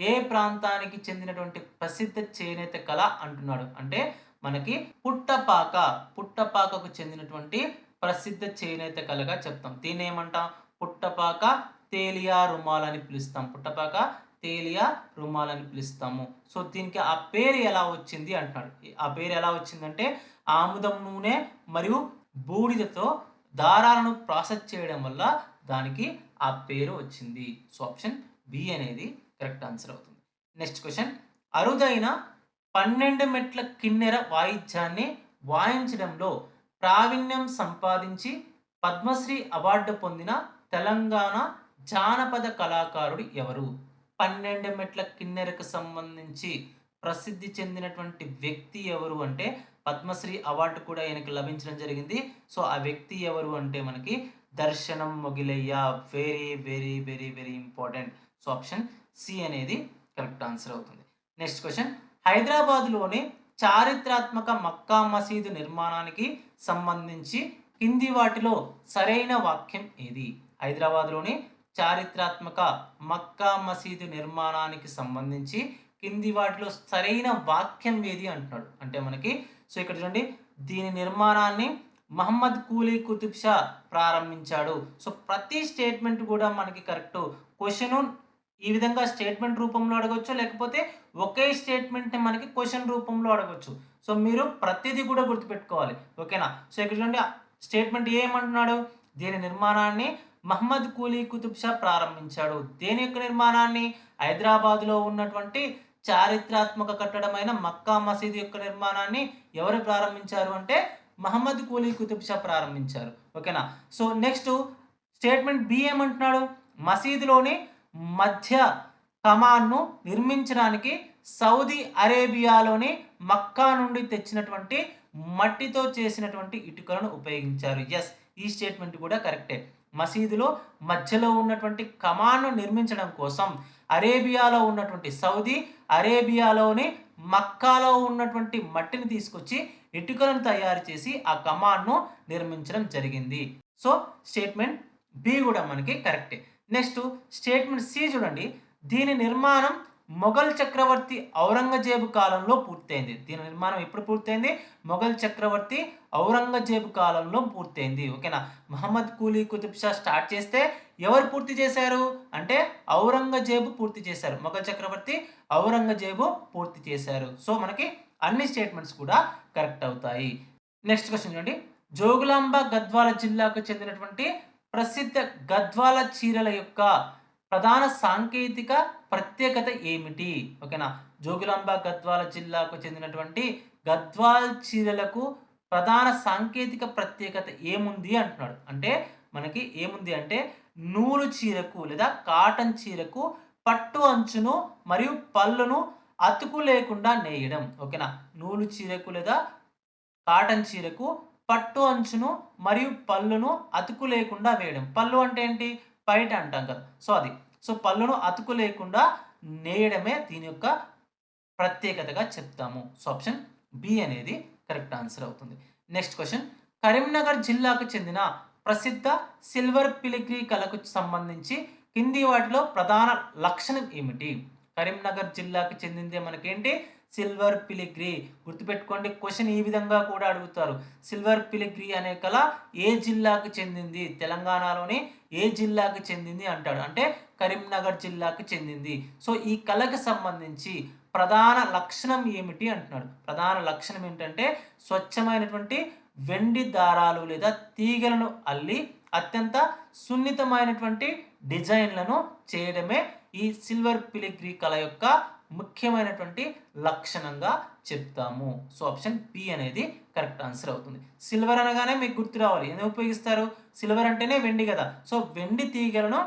Speaker 1: ఏ ప్రాంతానికి చెందినటువంటి ప్రసిద్ధ చేనేత కళ అంటున్నాడు. అంటే మనకి పుట్టపాకకు చెందినటువంటి ప్రసిద్ధ చేనేత కళగా చెప్తాం. దీన్ని ఏమంటాం? పుట్టపాక తేలియా రుమాల్ అని పిలుస్తాం. పుట్టపాక తేలియా రుమాల్ అని పిలుస్తాము. సో, దీనికి ఆ పేరు ఎలా వచ్చింది అంటున్నాడు. ఆ పేరు ఎలా వచ్చిందంటే ఆముదం నూనె మరియు బూడిదతో దారాలను ప్రాసెస్ చేయడం వల్ల దానికి ఆ పేరు వచ్చింది. సో, ఆప్షన్ బి అనేది కరెక్ట్ ఆన్సర్ అవుతుంది. నెక్స్ట్ క్వెషన్ అరుదైన 12 మెట్ల కిన్నెర వాయిద్యాన్ని వాయించడంలో ప్రావీణ్యం సంపాదించి పద్మశ్రీ అవార్డు పొందిన తెలంగాణ జానపద కళాకారుడు ఎవరు? 12 మెట్ల కిన్నెరకు సంబంధించి ప్రసిద్ధి చెందినటువంటి వ్యక్తి ఎవరు అంటే పద్మశ్రీ అవార్డు కూడా ఈయనకి లభించడం జరిగింది. సో, ఆ వ్యక్తి ఎవరు అంటే మనకి Darshanam Mogilaiah. Very, very, very, very important. So, option C అనేది కరెక్ట్ ఆన్సర్ అవుతుంది. నెక్స్ట్ క్వెషన్ హైదరాబాద్‌లోని చారిత్రాత్మక మక్కా మసీదు నిర్మాణానికి సంబంధించి కింది వాటిలో సరైన వాక్యం ఏది? హైదరాబాద్‌లోని చారిత్రాత్మక మక్కా మసీదు నిర్మాణానికి సంబంధించి కింది వాటిలో సరైన వాక్యం ఏది అంటున్నాడు. అంటే మనకి సో, ఇక్కడ చూడండి దీని నిర్మాణాన్ని మహమ్మద్ కూలీ కుతుబ్ షా ప్రారంభించాడు. సో, ప్రతి స్టేట్మెంట్ కూడా మనకి కరెక్టు. క్వెషను ఈ విధంగా స్టేట్మెంట్ రూపంలో అడగొచ్చు. లేకపోతే ఒకే స్టేట్మెంట్‌ని మనకి క్వెషన్ రూపంలో అడగొచ్చు. సో, మీరు ప్రతిదీ కూడా గుర్తుపెట్టుకోవాలి. ఓకేనా? సో, ఇక్కడ చూడండి స్టేట్మెంట్ ఏ ఏమంటున్నాడు? దీని నిర్మాణాన్ని మహమ్మద్ కూలీ కుతుబ్ షా ప్రారంభించాడు. దేని యొక్క నిర్మాణాన్ని? హైదరాబాద్‌లో ఉన్నటువంటి చారిత్రాత్మక కట్టడమైన మక్కా మసీదు యొక్క నిర్మాణాన్ని ఎవరు ప్రారంభించారు అంటే మహమ్మద్ కూలీ కుతుబ్ షా ప్రారంభించారు. ఓకేనా? సో, నెక్స్ట్ స్టేట్మెంట్ బి ఏమంటున్నాడు? మసీదులోని మధ్య కమాన్‌ను నిర్మించడానికి సౌదీ అరేబియాలోని మక్కా నుండి తెచ్చినటువంటి మట్టితో చేసినటువంటి ఇటుకలను ఉపయోగించారు. యెస్, ఈ స్టేట్మెంట్ కూడా కరెక్టే. మసీదులో మధ్యలో ఉన్నటువంటి కమాన్‌ను నిర్మించడం కోసం అరేబియాలో ఉన్నటువంటి సౌదీ అరేబియాలోని మక్కాలో ఉన్నటువంటి మట్టిని తీసుకొచ్చి ఇటుకలను తయారు చేసి ఆ కమాన్‌ను నిర్మించడం జరిగింది. సో, స్టేట్మెంట్ బి కూడా మనకి కరెక్టే. నెక్స్ట్ స్టేట్మెంట్ సి చూడండి. దీని నిర్మాణం మొఘల్ చక్రవర్తి ఔరంగజేబు కాలంలో పూర్తయింది. దీని నిర్మాణం ఎప్పుడు పూర్తయింది? మొఘల్ చక్రవర్తి ఔరంగజేబు కాలంలో పూర్తయింది. ఓకేనా? మహమ్మద్ కూలీ కుతుబ్ షా స్టార్ట్ చేస్తే ఎవరు పూర్తి చేశారు అంటే ఔరంగజేబు పూర్తి చేశారు. మొఘల్ చక్రవర్తి ఔరంగజేబు పూర్తి చేశారు. సో, మనకి అన్ని స్టేట్మెంట్స్ కూడా కరెక్ట్ అవుతాయి. నెక్స్ట్ క్వెషన్ చూడండి. జోగులాంబ గద్వాల జిల్లాకు చెందినటువంటి ప్రసిద్ధ గద్వాల చీరల యొక్క ప్రధాన సాంకేతిక ప్రత్యేకత ఏమిటి? ఓకేనా? జోగులాంబ గద్వాల జిల్లాకు చెందినటువంటి గద్వాల్ చీరలకు ప్రధాన సాంకేతిక ప్రత్యేకత ఏముంది అంటున్నాడు. అంటే మనకి ఏముంది అంటే నూలు చీరకు లేదా కాటన్ చీరకు పట్టు అంచును మరియు పళ్ళును అతుకు లేకుండా నేయడం. ఓకేనా? నూలు చీరకు లేదా కాటన్ చీరకు పట్టు అంచును మరియు పళ్ళును అతుకు లేకుండా వేయడం. పళ్ళు అంటే ఏంటి? పైట అంటాం కదా! సో, అది. సో, పళ్ళును అతుకు లేకుండా నేయడమే దీని యొక్క ప్రత్యేకతగా చెప్తాము. సో, ఆప్షన్ బి అనేది కరెక్ట్ ఆన్సర్ అవుతుంది. నెక్స్ట్ క్వెషన్ కరీంనగర్ జిల్లాకు చెందిన ప్రసిద్ధ సిల్వర్ ఫిలిగ్రీ కళకు సంబంధించి కింది వాటిలో ప్రధాన లక్షణం ఏమిటి? కరీంనగర్ జిల్లాకు చెందిందే మనకేంటి? Silver filigree. గుర్తుపెట్టుకోండి, క్వెషన్ ఈ విధంగా కూడా అడుగుతారు. సిల్వర్ ఫిలిగ్రీ అనే కళ ఏ జిల్లాకు చెందింది? తెలంగాణలోని ఏ జిల్లాకు చెందింది అంటాడు. అంటే కరీంనగర్ జిల్లాకు చెందింది. సో, ఈ కళకు సంబంధించి ప్రధాన లక్షణం ఏమిటి అంటున్నాడు. ప్రధాన లక్షణం ఏంటంటే స్వచ్ఛమైనటువంటి వెండి దారాలు లేదా తీగలను అల్లి అత్యంత సున్నితమైనటువంటి డిజైన్లను చేయడమే ఈ సిల్వర్ ఫిలిగ్రీ కళ యొక్క ముఖ్యమైనటువంటి లక్షణంగా చెప్తాము. సో, ఆప్షన్ బి అనేది కరెక్ట్ ఆన్సర్ అవుతుంది. సిల్వర్ అనగానే మీకు గుర్తు రావాలి. ఎందుకు ఉపయోగిస్తారు? సిల్వర్ అంటేనే వెండి కదా! సో, వెండి తీగలను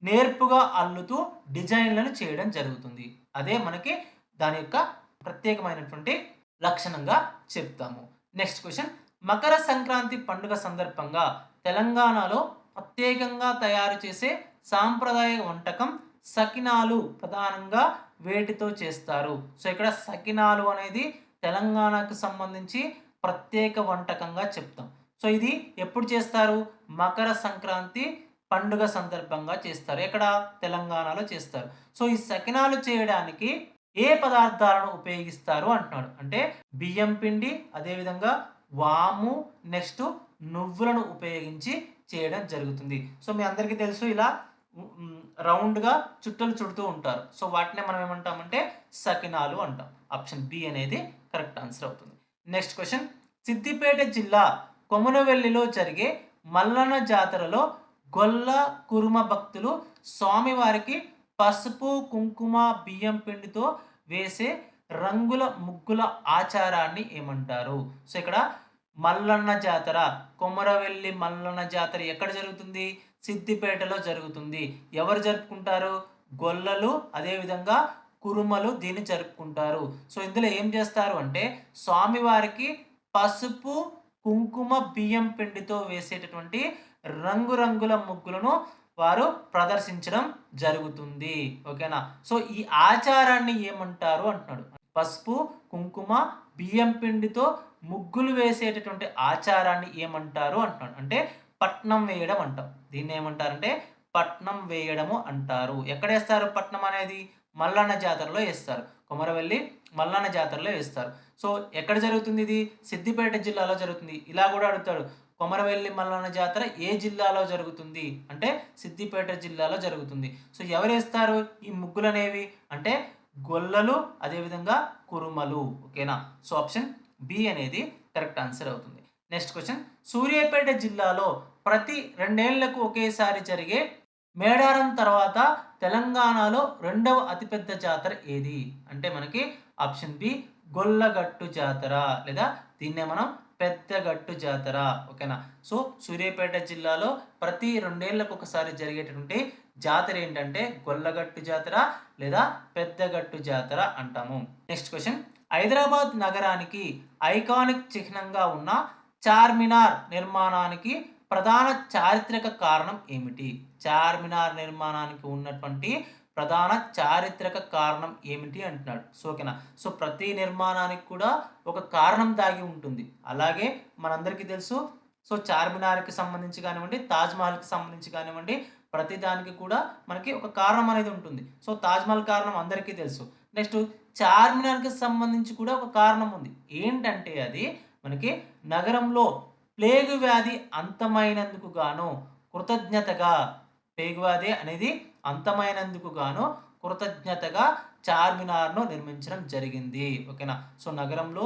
Speaker 1: నేర్పుగా అల్లుతూ డిజైన్లను చేయడం జరుగుతుంది. అదే మనకి దాని యొక్క ప్రత్యేకమైనటువంటి లక్షణంగా చెప్తాము. నెక్స్ట్ క్వెషన్ మకర సంక్రాంతి పండుగ సందర్భంగా తెలంగాణలో ప్రత్యేకంగా తయారు చేసే సాంప్రదాయ వంటకం సకినాలు. ప్రధానంగా వేటితో చేస్తారు? సో, ఇక్కడ సకినాలు అనేది తెలంగాణకు సంబంధించి ప్రత్యేక వంటకంగా చెప్తాం. సో, ఇది ఎప్పుడు చేస్తారు? మకర సంక్రాంతి పండుగ సందర్భంగా చేస్తారు. ఎక్కడ? తెలంగాణలో చేస్తారు. సో, ఈ సకినాలు చేయడానికి ఏ పదార్థాలను ఉపయోగిస్తారు అంటున్నాడు. అంటే బియ్యం పిండి, అదేవిధంగా వాము, నెక్స్ట్ నువ్వులను ఉపయోగించి చేయడం జరుగుతుంది. సో, మీ అందరికీ తెలుసు ఇలా రౌండ్‌గా చుట్టలు చుడుతూ ఉంటారు. సో, వాటినే మనం ఏమంటామంటే సకినాలు అంటాం. ఆప్షన్ బి అనేది కరెక్ట్ ఆన్సర్ అవుతుంది. Next question. సిద్దిపేట జిల్లా కొమురవెల్లిలో జరిగే మల్లన్న జాతరలో గొల్ల, కురుమ భక్తులు స్వామివారికి పసుపు, కుంకుమ, బియ్యం పిండితో వేసే రంగుల ముగ్గుల ఆచారాన్ని ఏమంటారు? సో, ఇక్కడ మల్లన్న జాతర, కొమరవెల్లి మల్లన్న జాతర ఎక్కడ జరుగుతుంది? సిద్దిపేటలో జరుగుతుంది. ఎవరు జరుపుకుంటారు? గొల్లలు, అదేవిధంగా కురుమలు దీన్ని జరుపుకుంటారు. సో, ఇందులో ఏం చేస్తారు అంటే స్వామివారికి పసుపు, కుంకుమ, బియ్యం పిండితో వేసేటటువంటి రంగురంగుల ముగ్గులను వారు ప్రదర్శించడం జరుగుతుంది. ఓకేనా? సో, ఈ ఆచారాన్ని ఏమంటారు అంటున్నాడు. పసుపు, కుంకుమ, బియ్యం పిండితో ముగ్గులు వేసేటటువంటి ఆచారాన్ని ఏమంటారు అంటున్నాడు. అంటే పట్నం వేయడం అంటాం. దీన్ని ఏమంటారంటే పట్నం వేయడము అంటారు. ఎక్కడేస్తారు పట్నం అనేది? మల్లన్న జాతరలో ఏస్తారు. కొమరవెల్లి మల్లన్న జాతరలో ఏస్తారు. సో, ఎక్కడ జరుగుతుంది ఇది? సిద్దిపేట జిల్లాలో జరుగుతుంది. ఇలా కూడా అడుగుతాడు. కొమరవెల్లి మల్లన్న జాతర ఏ జిల్లాలో జరుగుతుంది? అంటే సిద్దిపేట జిల్లాలో జరుగుతుంది. సో, ఎవరేస్తారు ఈ ముగ్గులనేవి? అంటే గొల్లలు, అదేవిధంగా కురుమలు. ఓకేనా? సో, ఆప్షన్ బి అనేది కరెక్ట్ ఆన్సర్ అవుతుంది. Next question. సూర్యాపేట జిల్లాలో ప్రతి 2 ఏళ్లకు ఒకేసారి జరిగే మేడారం తర్వాత తెలంగాణలో రెండవ అతిపెద్ద జాతర ఏది? అంటే మనకి ఆప్షన్ బి గొల్లగట్టు జాతర, లేదా దీన్నే మనం పెద్దగట్టు జాతర. ఓకేనా? సో, సూర్యాపేట జిల్లాలో ప్రతి 2 ఏళ్లకు ఒకసారి జరిగేటటువంటి జాతర ఏంటంటే గొల్లగట్టు జాతర లేదా పెద్దగట్టు జాతర అంటాము. Next question. హైదరాబాద్ నగరానికి ఐకానిక్ చిహ్నంగా ఉన్న చార్మినార్ నిర్మాణానికి ప్రధాన చారిత్రక కారణం ఏమిటి? చార్మినార్ నిర్మాణానికి ఉన్నటువంటి ప్రధాన చారిత్రక కారణం ఏమిటి అంటున్నాడు. సో, ఓకేనా? సో, ప్రతి నిర్మాణానికి కూడా ఒక కారణం దాగి ఉంటుంది. అలాగే మనందరికీ తెలుసు. సో, చార్మినార్‌కి సంబంధించి కానివ్వండి, తాజ్‌మహల్‌కి సంబంధించి కానివ్వండి, ప్రతి దానికి కూడా మనకి ఒక కారణం అనేది ఉంటుంది. సో, తాజ్‌మహల్ కారణం అందరికీ తెలుసు. నెక్స్ట్ చార్మినార్‌కి సంబంధించి కూడా ఒక కారణం ఉంది. ఏంటంటే అది మనకి నగరంలో ప్లేగు వ్యాధి అంతమైనందుకు గాను కృతజ్ఞతగా, ప్లేగు వ్యాధి అనేది అంతమైనందుకు గాను కృతజ్ఞతగా చార్మినార్‌ను నిర్మించడం జరిగింది. ఓకేనా? సో, నగరంలో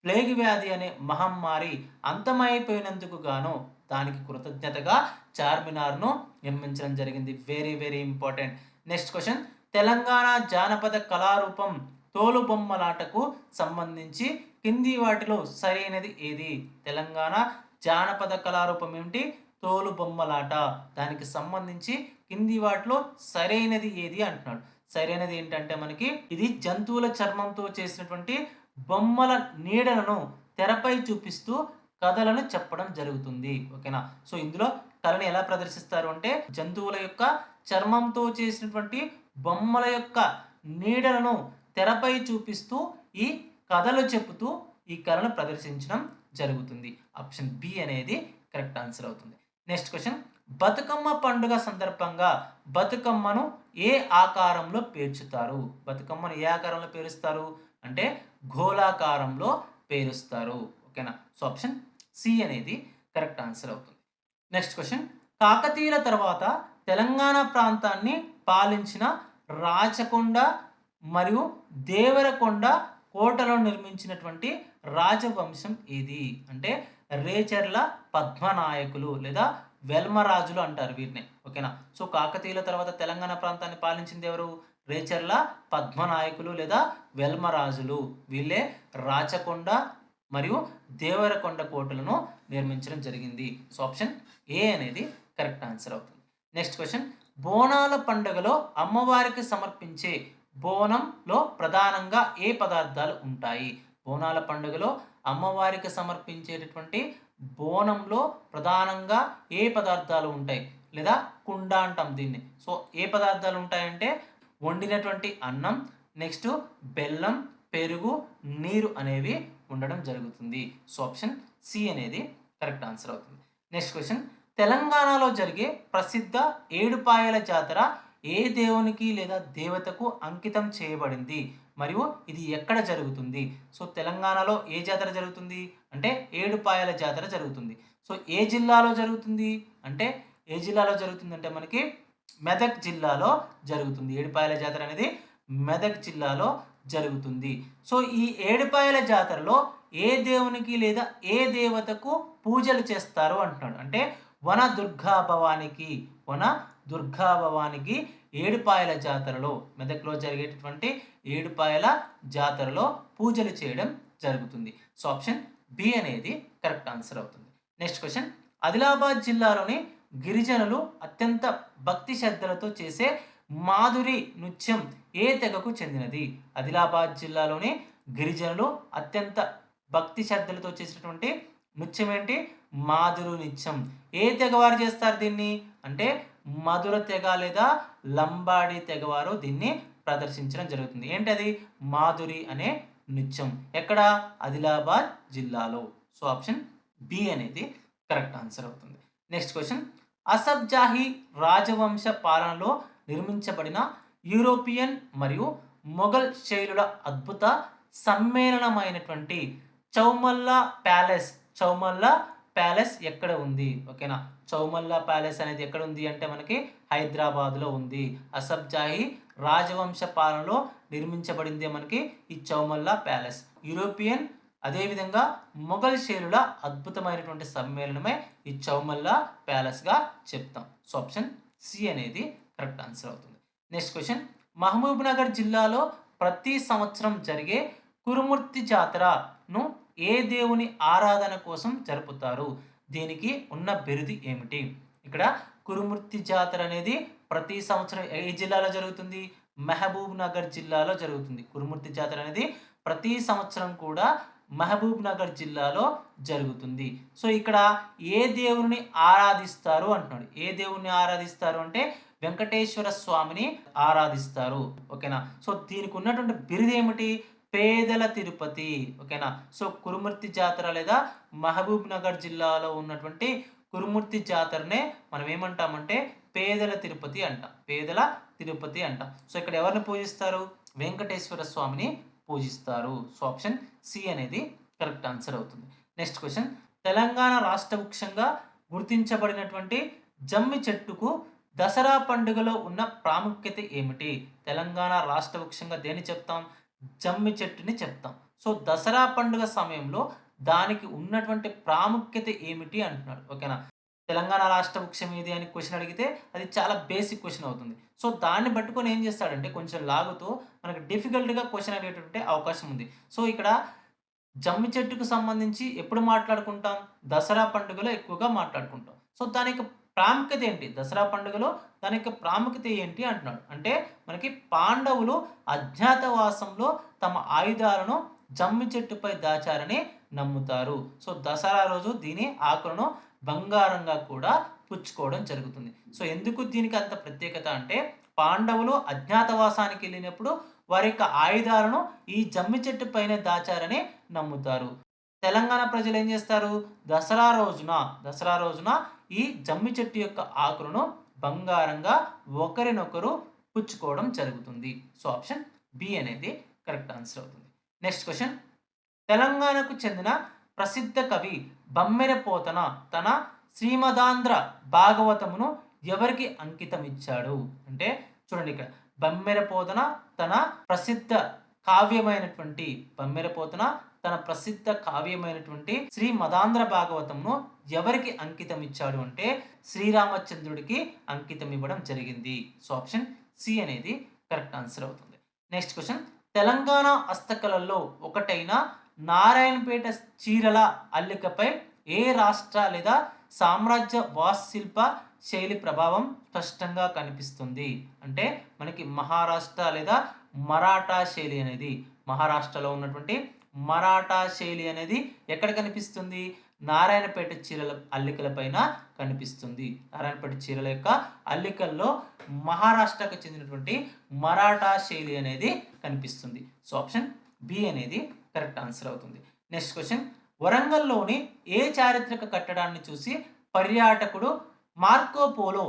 Speaker 1: ప్లేగు వ్యాధి అనే మహమ్మారి అంతమైపోయినందుకు గాను దానికి కృతజ్ఞతగా చార్మినార్‌ను నిర్మించడం జరిగింది. Very very important. Next question. Telangana జానపద కళారూపం తోలుబొమ్మలాటకు సంబంధించి కింది వాటిలో సరైనది ఏది? తెలంగాణ జానపద కళారూపం ఏమిటి? తోలుబొమ్మలాట. దానికి సంబంధించి కింది వాటిలో సరైనది ఏది అంటున్నాడు. సరైనది ఏంటంటే మనకి ఇది జంతువుల చర్మంతో చేసినటువంటి బొమ్మల నీడలను తెరపై చూపిస్తూ కథలను చెప్పడం జరుగుతుంది. ఓకేనా? సో, ఇందులో కళని ఎలా ప్రదర్శిస్తారు అంటే జంతువుల యొక్క చర్మంతో చేసినటువంటి బొమ్మల యొక్క నీడలను తెరపై చూపిస్తూ ఈ కథలు చెప్పుతూ ఈ కళను ప్రదర్శించడం జరుగుతుంది. ఆప్షన్ బి అనేది కరెక్ట్ ఆన్సర్ అవుతుంది. Next question. బతుకమ్మ పండుగ సందర్భంగా బతుకమ్మను ఏ ఆకారంలో పేర్చుతారు? బతుకమ్మను ఏ ఆకారంలో పేరుస్తారు? అంటే గోళాకారంలో పేరుస్తారు. ఓకేనా? సో, ఆప్షన్ సి అనేది కరెక్ట్ ఆన్సర్ అవుతుంది. Next question. కాకతీయుల తర్వాత తెలంగాణ ప్రాంతాన్ని పాలించిన రాచకొండ మరియు దేవరకొండ కోటలను నిర్మించినటువంటి రాజవంశం ఏది? అంటే రేచర్ల పద్మనాయకులు లేదా వెల్మరాజులు అంటారు వీరిని. ఓకేనా? సో, కాకతీయుల తర్వాత తెలంగాణ ప్రాంతాన్ని పాలించింది ఎవరు? రేచర్ల పద్మనాయకులు లేదా వెల్మరాజులు. వీళ్ళే రాచకొండ మరియు దేవరకొండ కోటలను నిర్మించడం జరిగింది. సో, ఆప్షన్ ఏ అనేది కరెక్ట్ ఆన్సర్ అవుతుంది. Next question. బోనాల పండుగలో అమ్మవారికి సమర్పించే బోనంలో ప్రధానంగా ఏ పదార్థాలు ఉంటాయి? బోనాల పండుగలో అమ్మవారికి సమర్పించేటటువంటి బోనంలో ప్రధానంగా ఏ పదార్థాలు ఉంటాయి? లేదా కుండ అంటాం దీన్ని. సో, ఏ పదార్థాలు ఉంటాయంటే వండినటువంటి అన్నం, నెక్స్ట్ బెల్లం, పెరుగు, నీరు అనేవి ఉండడం జరుగుతుంది. సో, ఆప్షన్ సి అనేది కరెక్ట్ ఆన్సర్ అవుతుంది. Next question. తెలంగాణలో జరిగే ప్రసిద్ధ ఏడుపాయల జాతర ఏ దేవునికి లేదా దేవతకు అంకితం చేయబడింది? మరియు ఇది ఎక్కడ జరుగుతుంది? సో, తెలంగాణలో ఏ జాతర జరుగుతుంది? అంటే ఏడుపాయల జాతర జరుగుతుంది. సో, ఏ జిల్లాలో జరుగుతుంది? అంటే ఏ జిల్లాలో జరుగుతుందంటే మనకి మెదక్ జిల్లాలో జరుగుతుంది. ఏడుపాయల జాతర అనేది మెదక్ జిల్లాలో జరుగుతుంది. సో ఈ ఏడుపాయల జాతరలో ఏ దేవునికి లేదా ఏ దేవతకు పూజలు చేస్తారు అంటున్నాడు. అంటే వన దుర్గా భవానికి, వన దుర్గా భవానికి ఏడుపాయల జాతరలో, మెదక్లో జరిగేటటువంటి ఏడుపాయల జాతరలో పూజలు చేయడం జరుగుతుంది. సో ఆప్షన్ బి అనేది కరెక్ట్ ఆన్సర్ అవుతుంది. నెక్స్ట్ క్వశ్చన్, ఆదిలాబాద్ జిల్లాలోని గిరిజనులు అత్యంత భక్తి శ్రద్ధలతో చేసే మాధురి నృత్యం ఏ తెగకు చెందినది? ఆదిలాబాద్ జిల్లాలోని గిరిజనులు అత్యంత భక్తి శ్రద్ధలతో చేసినటువంటి నృత్యం ఏంటి? మాధురి నృత్యం. ఏ తెగవారు చేస్తారు దీన్ని అంటే మధుర తెగ లేదా లంబాడి తెగవారు దీన్ని ప్రదర్శించడం జరుగుతుంది. ఏంటది? మాధురి అనే నృత్యం. ఎక్కడ? ఆదిలాబాద్ జిల్లాలో. సో ఆప్షన్ బి అనేది కరెక్ట్ ఆన్సర్ అవుతుంది. నెక్స్ట్ క్వశ్చన్, అసఫ్ జాహీ రాజవంశ పాలనలో నిర్మించబడిన యూరోపియన్ మరియు మొఘల్ శైలుల అద్భుత సమ్మేళనమైనటువంటి చౌమల్లా ప్యాలెస్, చౌమల్లా ప్యాలెస్ ఎక్కడ ఉంది? ఓకేనా, చౌమల్లా ప్యాలెస్ అనేది ఎక్కడ ఉంది అంటే మనకి హైదరాబాద్లో ఉంది. అసఫ్ జాహీ రాజవంశ పాలనలో నిర్మించబడింది మనకి ఈ చౌమల్లా ప్యాలెస్. యూరోపియన్ అదేవిధంగా మొఘల్ శైలుల అద్భుతమైనటువంటి సమ్మేళనమే ఈ చౌమల్లా ప్యాలెస్గా చెప్తాం. సో ఆప్షన్ సి అనేది కరెక్ట్ ఆన్సర్ అవుతుంది. నెక్స్ట్ క్వశ్చన్, మహబూబ్ నగర్ జిల్లాలో ప్రతి సంవత్సరం జరిగే కురుమూర్తి జాతరను ఏ దేవుని ఆరాధన కోసం జరుపుతారు? దీనికి ఉన్న బిరుదు ఏమిటి? ఇక్కడ కురుమూర్తి జాతర అనేది ప్రతి సంవత్సరం ఏ జిల్లాలో జరుగుతుంది? మహబూబ్ నగర్ జిల్లాలో జరుగుతుంది. కురుమూర్తి జాతర అనేది ప్రతి సంవత్సరం కూడా మహబూబ్ నగర్ జిల్లాలో జరుగుతుంది. సో ఇక్కడ ఏ దేవుని ఆరాధిస్తారు అంటున్నాడు. ఏ దేవుణ్ణి ఆరాధిస్తారు అంటే వెంకటేశ్వర స్వామిని ఆరాధిస్తారు. ఓకేనా, సో దీనికి ఉన్నటువంటి బిరుదు ఏమిటి? పేదల తిరుపతి. ఓకేనా, సో కురుమూర్తి జాతర లేదా మహబూబ్ నగర్ జిల్లాలో ఉన్నటువంటి కురుమూర్తి జాతరనే మనం ఏమంటామంటే పేదల తిరుపతి అంటాం. పేదల తిరుపతి అంటాం. సో ఇక్కడ ఎవరిని పూజిస్తారు? వెంకటేశ్వర స్వామిని పూజిస్తారు. సో ఆప్షన్ సి అనేది కరెక్ట్ ఆన్సర్ అవుతుంది. నెక్స్ట్ క్వశ్చన్, తెలంగాణ రాష్ట్ర వృక్షంగా గుర్తించబడినటువంటి జమ్మి చెట్టుకు దసరా పండుగలో ఉన్న ప్రాముఖ్యత ఏమిటి? తెలంగాణ రాష్ట్ర వృక్షంగా దేని చెప్తాం? జమ్మి చెట్టుని చెప్తాం. సో దసరా పండుగ సమయంలో దానికి ఉన్నటువంటి ప్రాముఖ్యత ఏమిటి అంటున్నాడు. ఓకేనా, తెలంగాణ రాష్ట్ర వృక్షం ఏది అని క్వశ్చన్ అడిగితే అది చాలా బేసిక్ క్వశ్చన్ అవుతుంది. సో దాన్ని పట్టుకొని ఏం చేస్తాడంటే కొంచెం లాగుతూ మనకు డిఫికల్ట్గా క్వశ్చన్ అడిగేటువంటి అవకాశం ఉంది. సో ఇక్కడ జమ్మి చెట్టుకు సంబంధించి ఎప్పుడు మాట్లాడుకుంటాం? దసరా పండుగలో ఎక్కువగా మాట్లాడుకుంటాం. సో దాని యొక్క ప్రాముఖ్యత ఏంటి? దసరా పండుగలో దాని యొక్క ప్రాముఖ్యత ఏంటి అంటున్నాడు. అంటే మనకి పాండవులు అజ్ఞాతవాసంలో తమ ఆయుధాలను జమ్మి చెట్టుపై దాచారని నమ్ముతారు. సో దసరా రోజు దీని ఆకులను బంగారంగా కూడా పుచ్చుకోవడం జరుగుతుంది. సో ఎందుకు దీనికి అంత ప్రత్యేకత అంటే పాండవులు అజ్ఞాతవాసానికి వెళ్ళినప్పుడు వారి యొక్క ఆయుధాలను ఈ జమ్మి చెట్టు పైన దాచారని నమ్ముతారు. తెలంగాణ ప్రజలు ఏం చేస్తారు? దసరా రోజున ఈ జమ్మి చెట్టు యొక్క ఆకులను బంగారంగా ఒకరినొకరు పుచ్చుకోవడం జరుగుతుంది. సో ఆప్షన్ బి అనేది కరెక్ట్ ఆన్సర్ అవుతుంది. నెక్స్ట్ క్వశ్చన్, తెలంగాణకు చెందిన ప్రసిద్ధ కవి బమ్మెర పోతన తన శ్రీమదాంధ్ర భాగవతమును ఎవరికి అంకితం ఇచ్చాడు? అంటే చూడండి, ఇక్కడ బమ్మెర పోతన తన ప్రసిద్ధ కావ్యమైనటువంటి శ్రీ మదాంధ్ర భాగవతంను ఎవరికి అంకితం ఇచ్చాడు అంటే శ్రీరామచంద్రుడికి అంకితం ఇవ్వడం జరిగింది. సో ఆప్షన్ సి అనేది కరెక్ట్ ఆన్సర్ అవుతుంది. నెక్స్ట్ క్వశ్చన్, తెలంగాణ హస్తకళల్లో ఒకటైన నారాయణపేట చీరల అల్లికపై ఏ రాష్ట్ర లేదా సామ్రాజ్య వాస్తుశిల్ప శైలి ప్రభావం స్పష్టంగా కనిపిస్తుంది? అంటే మనకి మహారాష్ట్ర లేదా మరాఠా శైలి అనేది, మహారాష్ట్రలో ఉన్నటువంటి మరాఠా శైలి అనేది ఎక్కడ కనిపిస్తుంది? నారాయణపేట చీరల అల్లికల పైన కనిపిస్తుంది. నారాయణపేట చీరల యొక్క అల్లికల్లో మహారాష్ట్రకు చెందినటువంటి మరాఠా శైలి అనేది కనిపిస్తుంది. సో ఆప్షన్ బి అనేది కరెక్ట్ ఆన్సర్ అవుతుంది. నెక్స్ట్ క్వశ్చన్, వరంగల్లోని ఏ చారిత్రక కట్టడాన్ని చూసి పర్యాటకుడు మార్కోపోలో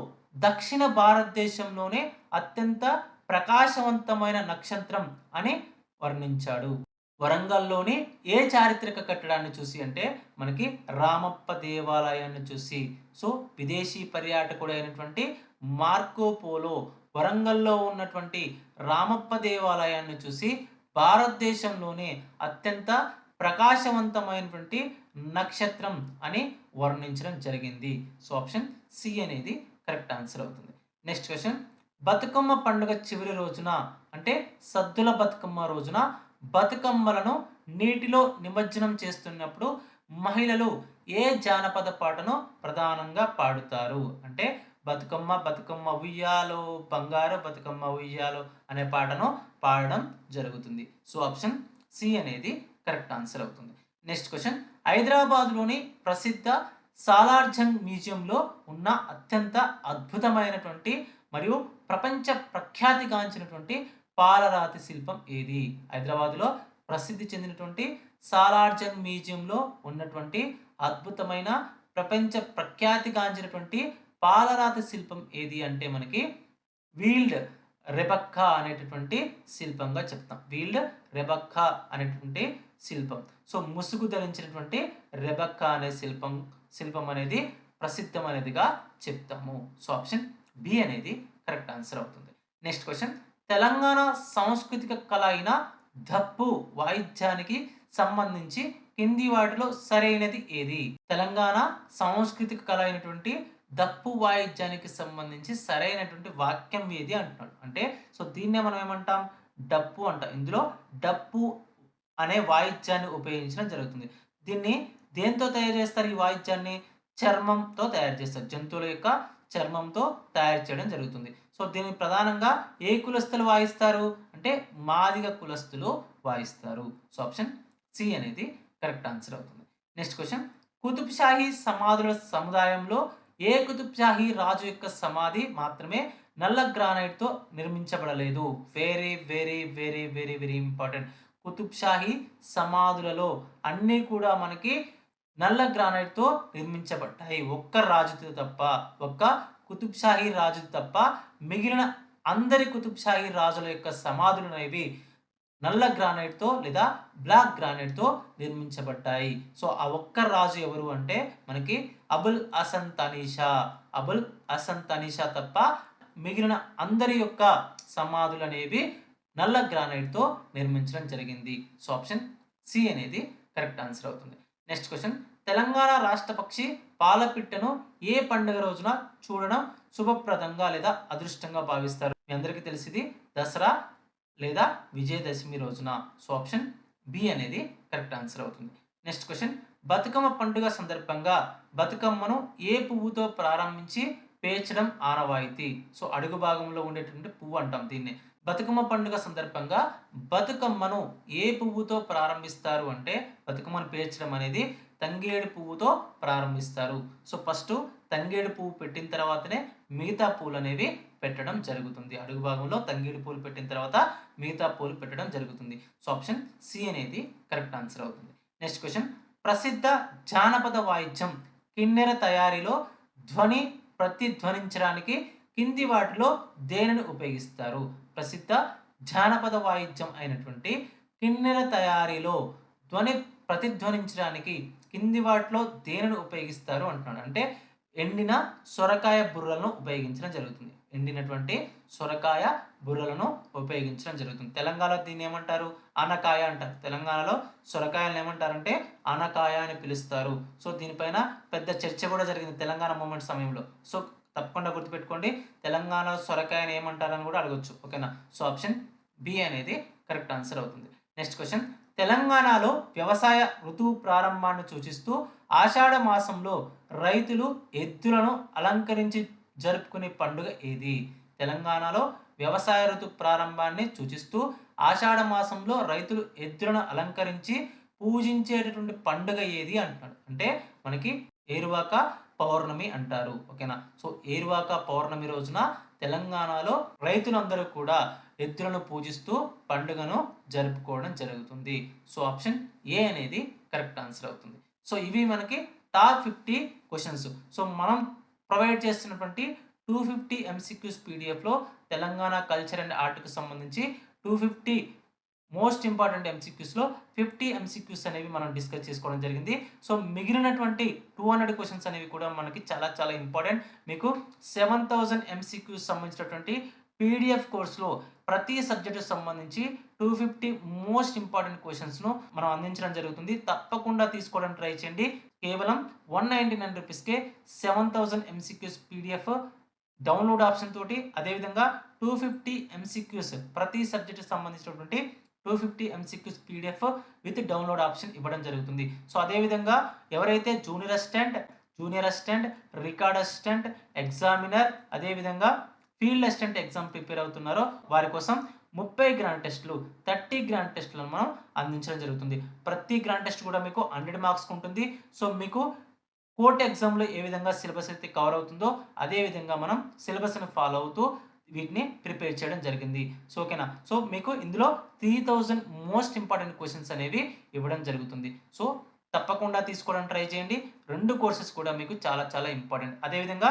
Speaker 1: దక్షిణ భారతదేశంలోనే అత్యంత ప్రకాశవంతమైన నక్షత్రం అని వర్ణించాడు? వరంగల్లోని ఏ చారిత్రక కట్టడాన్ని చూసి అంటే మనకి రామప్ప దేవాలయాన్ని చూసి. సో విదేశీ పర్యాటకుడు అయినటువంటి మార్కోపోలో వరంగల్లో ఉన్నటువంటి రామప్ప దేవాలయాన్ని చూసి భారతదేశంలోనే అత్యంత ప్రకాశవంతమైనటువంటి నక్షత్రం అని వర్ణించడం జరిగింది. సో ఆప్షన్ సి అనేది కరెక్ట్ ఆన్సర్ అవుతుంది. నెక్స్ట్ క్వశ్చన్, బతుకమ్మ పండుగ చివరి రోజున అంటే సద్దుల బతుకమ్మ రోజున బతుకమ్మలను నీటిలో నిమజ్జనం చేస్తున్నప్పుడు మహిళలు ఏ జానపద పాటను ప్రధానంగా పాడుతారు? అంటే బతుకమ్మ బతుకమ్మ ఉయ్యాలో బంగారు బతుకమ్మ ఉయ్యాలో అనే పాటను పాడడం జరుగుతుంది. సో ఆప్షన్ సి అనేది కరెక్ట్ ఆన్సర్ అవుతుంది. నెక్స్ట్ క్వశ్చన్, హైదరాబాద్లోని ప్రసిద్ధ సాలార్జంగ్ మ్యూజియంలో ఉన్న అత్యంత అద్భుతమైనటువంటి మరియు ప్రపంచ ప్రఖ్యాతిగాంచినటువంటి పాలరాతి శిల్పం ఏది? హైదరాబాద్లో ప్రసిద్ధి చెందినటువంటి సాలార్జంగ్ మ్యూజియంలో ఉన్నటువంటి అద్భుతమైన ప్రపంచ ప్రఖ్యాతిగాంచినటువంటి పాలరాతి శిల్పం ఏది అంటే మనకి వీల్డ్ రెబక్కా అనేటటువంటి శిల్పంగా చెప్తాం. వీల్డ్ రెబక్కా అనేటువంటి శిల్పం. సో ముసుగు ధరించినటువంటి రెబక్కా అనే శిల్పం అనేది ప్రసిద్ధమైనదిగా చెప్తాము. సో ఆప్షన్ బి అనేది కరెక్ట్ ఆన్సర్ అవుతుంది. నెక్స్ట్ క్వశ్చన్, తెలంగాణ సాంస్కృతిక కళ అయిన దప్పు వాయిద్యానికి సంబంధించి కింది వాటిలో సరైనది ఏది? తెలంగాణ సాంస్కృతిక కళ అయినటువంటి దప్పు వాయిద్యానికి సంబంధించి సరైనటువంటి వాక్యం ఏది అంటున్నాడు. అంటే సో దీన్నే మనం ఏమంటాం? డప్పు అంటాం. ఇందులో డప్పు అనే వాయిద్యాన్ని ఉపయోగించడం జరుగుతుంది. దీన్ని దేంతో తయారు చేస్తారు? ఈ వాయిద్యాన్ని చర్మంతో తయారు చేస్తారు. జంతువుల యొక్క చర్మంతో తయారు చేయడం జరుగుతుంది. సో దీన్ని ప్రధానంగా ఏ కులస్తులు వాయిస్తారు అంటే మాదిగ కులస్తులు వాయిస్తారు. సో ఆప్షన్ సి అనేది కరెక్ట్ ఆన్సర్ అవుతుంది. నెక్స్ట్ క్వశ్చన్, కుతుబ్ షాహీ సమాధుల సముదాయంలో ఏ కుతుబ్ షాహీ రాజు యొక్క సమాధి మాత్రమే నల్ల గ్రానైట్తో నిర్మించబడలేదు? Very very very very very important. Qutb Shahi సమాధులలో అన్నీ కూడా మనకి నల్ల గ్రానైట్తో నిర్మించబడ్డాయి. ఒక్క రాజుతో తప్ప, ఒక్క కుతుబ్ షాహీ రాజు తప్ప మిగిలిన అందరి కుతుబ్ షాహీ రాజుల యొక్క సమాధులు అనేవి నల్ల గ్రానైట్తో లేదా బ్లాక్ గ్రానైట్తో నిర్మించబడ్డాయి. సో ఆ ఒక్క రాజు ఎవరు అంటే మనకి అబుల్ హసన్ తనీషా. అబుల్ హసన్ తనీషా తప్ప మిగిలిన అందరి యొక్క సమాధులు అనేవి నల్ల గ్రానైట్తో నిర్మించడం జరిగింది. సో ఆప్షన్ సి అనేది కరెక్ట్ ఆన్సర్ అవుతుంది. నెక్స్ట్ క్వశ్చన్, తెలంగాణ రాష్ట్ర పక్షి పాలపిట్టను ఏ పండుగ రోజున చూడడం శుభప్రదంగా లేదా అదృష్టంగా భావిస్తారు? మీ అందరికీ తెలిసింది దసరా లేదా విజయదశమి రోజున. సో ఆప్షన్ బి అనేది కరెక్ట్ ఆన్సర్ అవుతుంది. నెక్స్ట్ క్వశ్చన్, బతుకమ్మ పండుగ సందర్భంగా బతుకమ్మను ఏ పువ్వుతో ప్రారంభించి పేర్చడం ఆనవాయితీ? సో అడుగు భాగంలో ఉండేటువంటి పువ్వు అంటాం దీన్ని. బతుకమ్మ పండుగ సందర్భంగా బతుకమ్మను ఏ పువ్వుతో ప్రారంభిస్తారు అంటే బతుకమ్మను పేర్చడం అనేది తంగేడు పువ్వుతో ప్రారంభిస్తారు. సో ఫస్ట్ తంగేడు పువ్వు పెట్టిన తర్వాతనే మిగతా పూలు అనేవి పెట్టడం జరుగుతుంది. అడుగు భాగంలో తంగేడు పూలు పెట్టిన తర్వాత మిగతా పూలు పెట్టడం జరుగుతుంది. సో ఆప్షన్ సి అనేది కరెక్ట్ ఆన్సర్ అవుతుంది. నెక్స్ట్ క్వశ్చన్, ప్రసిద్ధ జానపద వాయిద్యం కిన్నెర తయారీలో ధ్వని ప్రతిధ్వనించడానికి కింది వాటిలో దేనిని ఉపయోగిస్తారు? ప్రసిద్ధ జానపద వాయిద్యం అయినటువంటి కిన్నెర తయారీలో ధ్వని ప్రతిధ్వనించడానికి కింది వాటిలో దేనిని ఉపయోగిస్తారు అంటున్నాడు. అంటే ఎండిన సొరకాయ బుర్రలను ఉపయోగించడం జరుగుతుంది. ఎండినటువంటి సొరకాయ బుర్రలను ఉపయోగించడం జరుగుతుంది. తెలంగాణలో దీన్ని ఏమంటారు? ఆనకాయ అంటారు. తెలంగాణలో సొరకాయలను ఏమంటారంటే ఆనకాయ అని పిలుస్తారు. సో దీనిపైన పెద్ద చర్చ కూడా జరిగింది తెలంగాణ మూమెంట్ సమయంలో. సో తప్పకుండా గుర్తుపెట్టుకోండి, తెలంగాణలో సొరకాయని ఏమంటారని కూడా అడగొచ్చు. ఓకేనా? సో ఆప్షన్ బి అనేది కరెక్ట్ ఆన్సర్ అవుతుంది. నెక్స్ట్ క్వశ్చన్, తెలంగాణలో వ్యవసాయ ఋతువు ప్రారంభాన్ని సూచిస్తూ ఆషాఢ మాసంలో రైతులు ఎద్దులను అలంకరించి జరుపుకునే పండుగ ఏది? తెలంగాణలో వ్యవసాయ ఋతు ప్రారంభాన్ని సూచిస్తూ ఆషాఢ మాసంలో రైతులు ఎద్దులను అలంకరించి పూజించేటటువంటి పండుగ ఏది అంటున్నాడు. అంటే మనకి ఏరువాక పౌర్ణమి అంటారు. ఓకేనా? సో ఏరువాక పౌర్ణమి రోజున తెలంగాణలో రైతులందరూ కూడా ఎద్దులను పూజిస్తూ పండుగను జరుపుకోవడం జరుగుతుంది. సో ఆప్షన్ ఏ అనేది కరెక్ట్ ఆన్సర్ అవుతుంది. సో ఇవి మనకి టాప్ 50 క్వశ్చన్స్. సో మనం ప్రొవైడ్ చేస్తున్నటువంటి 250 MCQs పీడిఎఫ్లో తెలంగాణ కల్చర్ అండ్ ఆర్ట్కి సంబంధించి 250 మోస్ట్ ఇంపార్టెంట్ ఎంసీక్యూస్‌లో 50 ఎంసీక్యూస్ అనేవి మనం డిస్కస్ చేసుకోవడం జరిగింది. సో, మిగిలినటువంటి 200 క్వెషన్స్ అనేవి కూడా మనకి చాలా చాలా ఇంపార్టెంట్. మీకు 7000 ఎంసీక్యూస్ సంబంధించినటువంటి పీడీఎఫ్ కోర్స్‌లో ప్రతి సబ్జెక్ట్‌కి సంబంధించి 250 మోస్ట్ ఇంపార్టెంట్ క్వెషన్స్‌ను మనం అందించడం జరుగుతుంది. తప్పకుండా తీసుకోవడానికి ట్రై చేయండి. కేవలం ₹199కే 7000 ఎంసీక్యూస్ పీడీఎఫ్ డౌన్‌లోడ్ ఆప్షన్ తోటి, అదేవిధంగా 250 ఎంసీక్యూస్ ప్రతి సబ్జెక్ట్‌కి సంబంధించినటువంటి 250 MCQs PDF with download option ఇవ్వడం జరుగుతుంది. సో, అదేవిధంగా ఎవరైతే junior assistant, record assistant, examiner, అదేవిధంగా ఫీల్డ్ అసిస్టెంట్ ఎగ్జామ్ ప్రిపేర్ అవుతున్నారో వారి కోసం 30 గ్రాండ్ టెస్ట్‌లు, 30 గ్రాండ్ టెస్ట్‌లను మనం అందించడం జరుగుతుంది. ప్రతి గ్రాండ్ టెస్ట్ కూడా మీకు 100 మార్క్స్‌కి ఉంటుంది. సో, మీకు కోర్ట్ ఎగ్జామ్‌లో ఏ విధంగా సిలబస్ అయితే కవర్ అవుతుందో, అదే విధంగా మనం సిలబస్‌ని ఫాలో అవుతూ వీటిని ప్రిపేర్ చేయడం జరిగింది. సో, ఓకేనా. సో, మీకు ఇందులో 3000 మోస్ట్ ఇంపార్టెంట్ క్వెషన్స్ అనేవి ఇవ్వడం జరుగుతుంది. సో, తప్పకుండా తీసుకోవడానికి ట్రై చేయండి. 2 కోర్సెస్ కూడా మీకు చాలా చాలా ఇంపార్టెంట్. అదేవిధంగా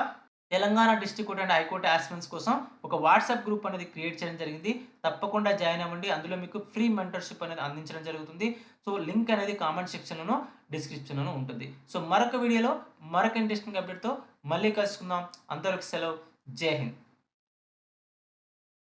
Speaker 1: Telangana district court and high court aspirants కోసం ఒక వాట్సాప్ గ్రూప్ అనేది క్రియేట్ చేయడం జరిగింది. తప్పకుండా జాయిన్ అవ్వండి. అందులో మీకు ఫ్రీ మెంటర్‌షిప్ అనేది అందించడం జరుగుతుంది. సో, లింక్ అనేది కామెంట్ సెక్షన్‌లోనో, డిస్క్రిప్షన్‌లోనో ఉంటుంది. సో, మరొక వీడియోలో మరొక ఇంట్రెస్టింగ్ అప్డేట్‌తో మళ్ళీ కలుసుకుందాం. అంతవరకు సెలవు. జై హింద్.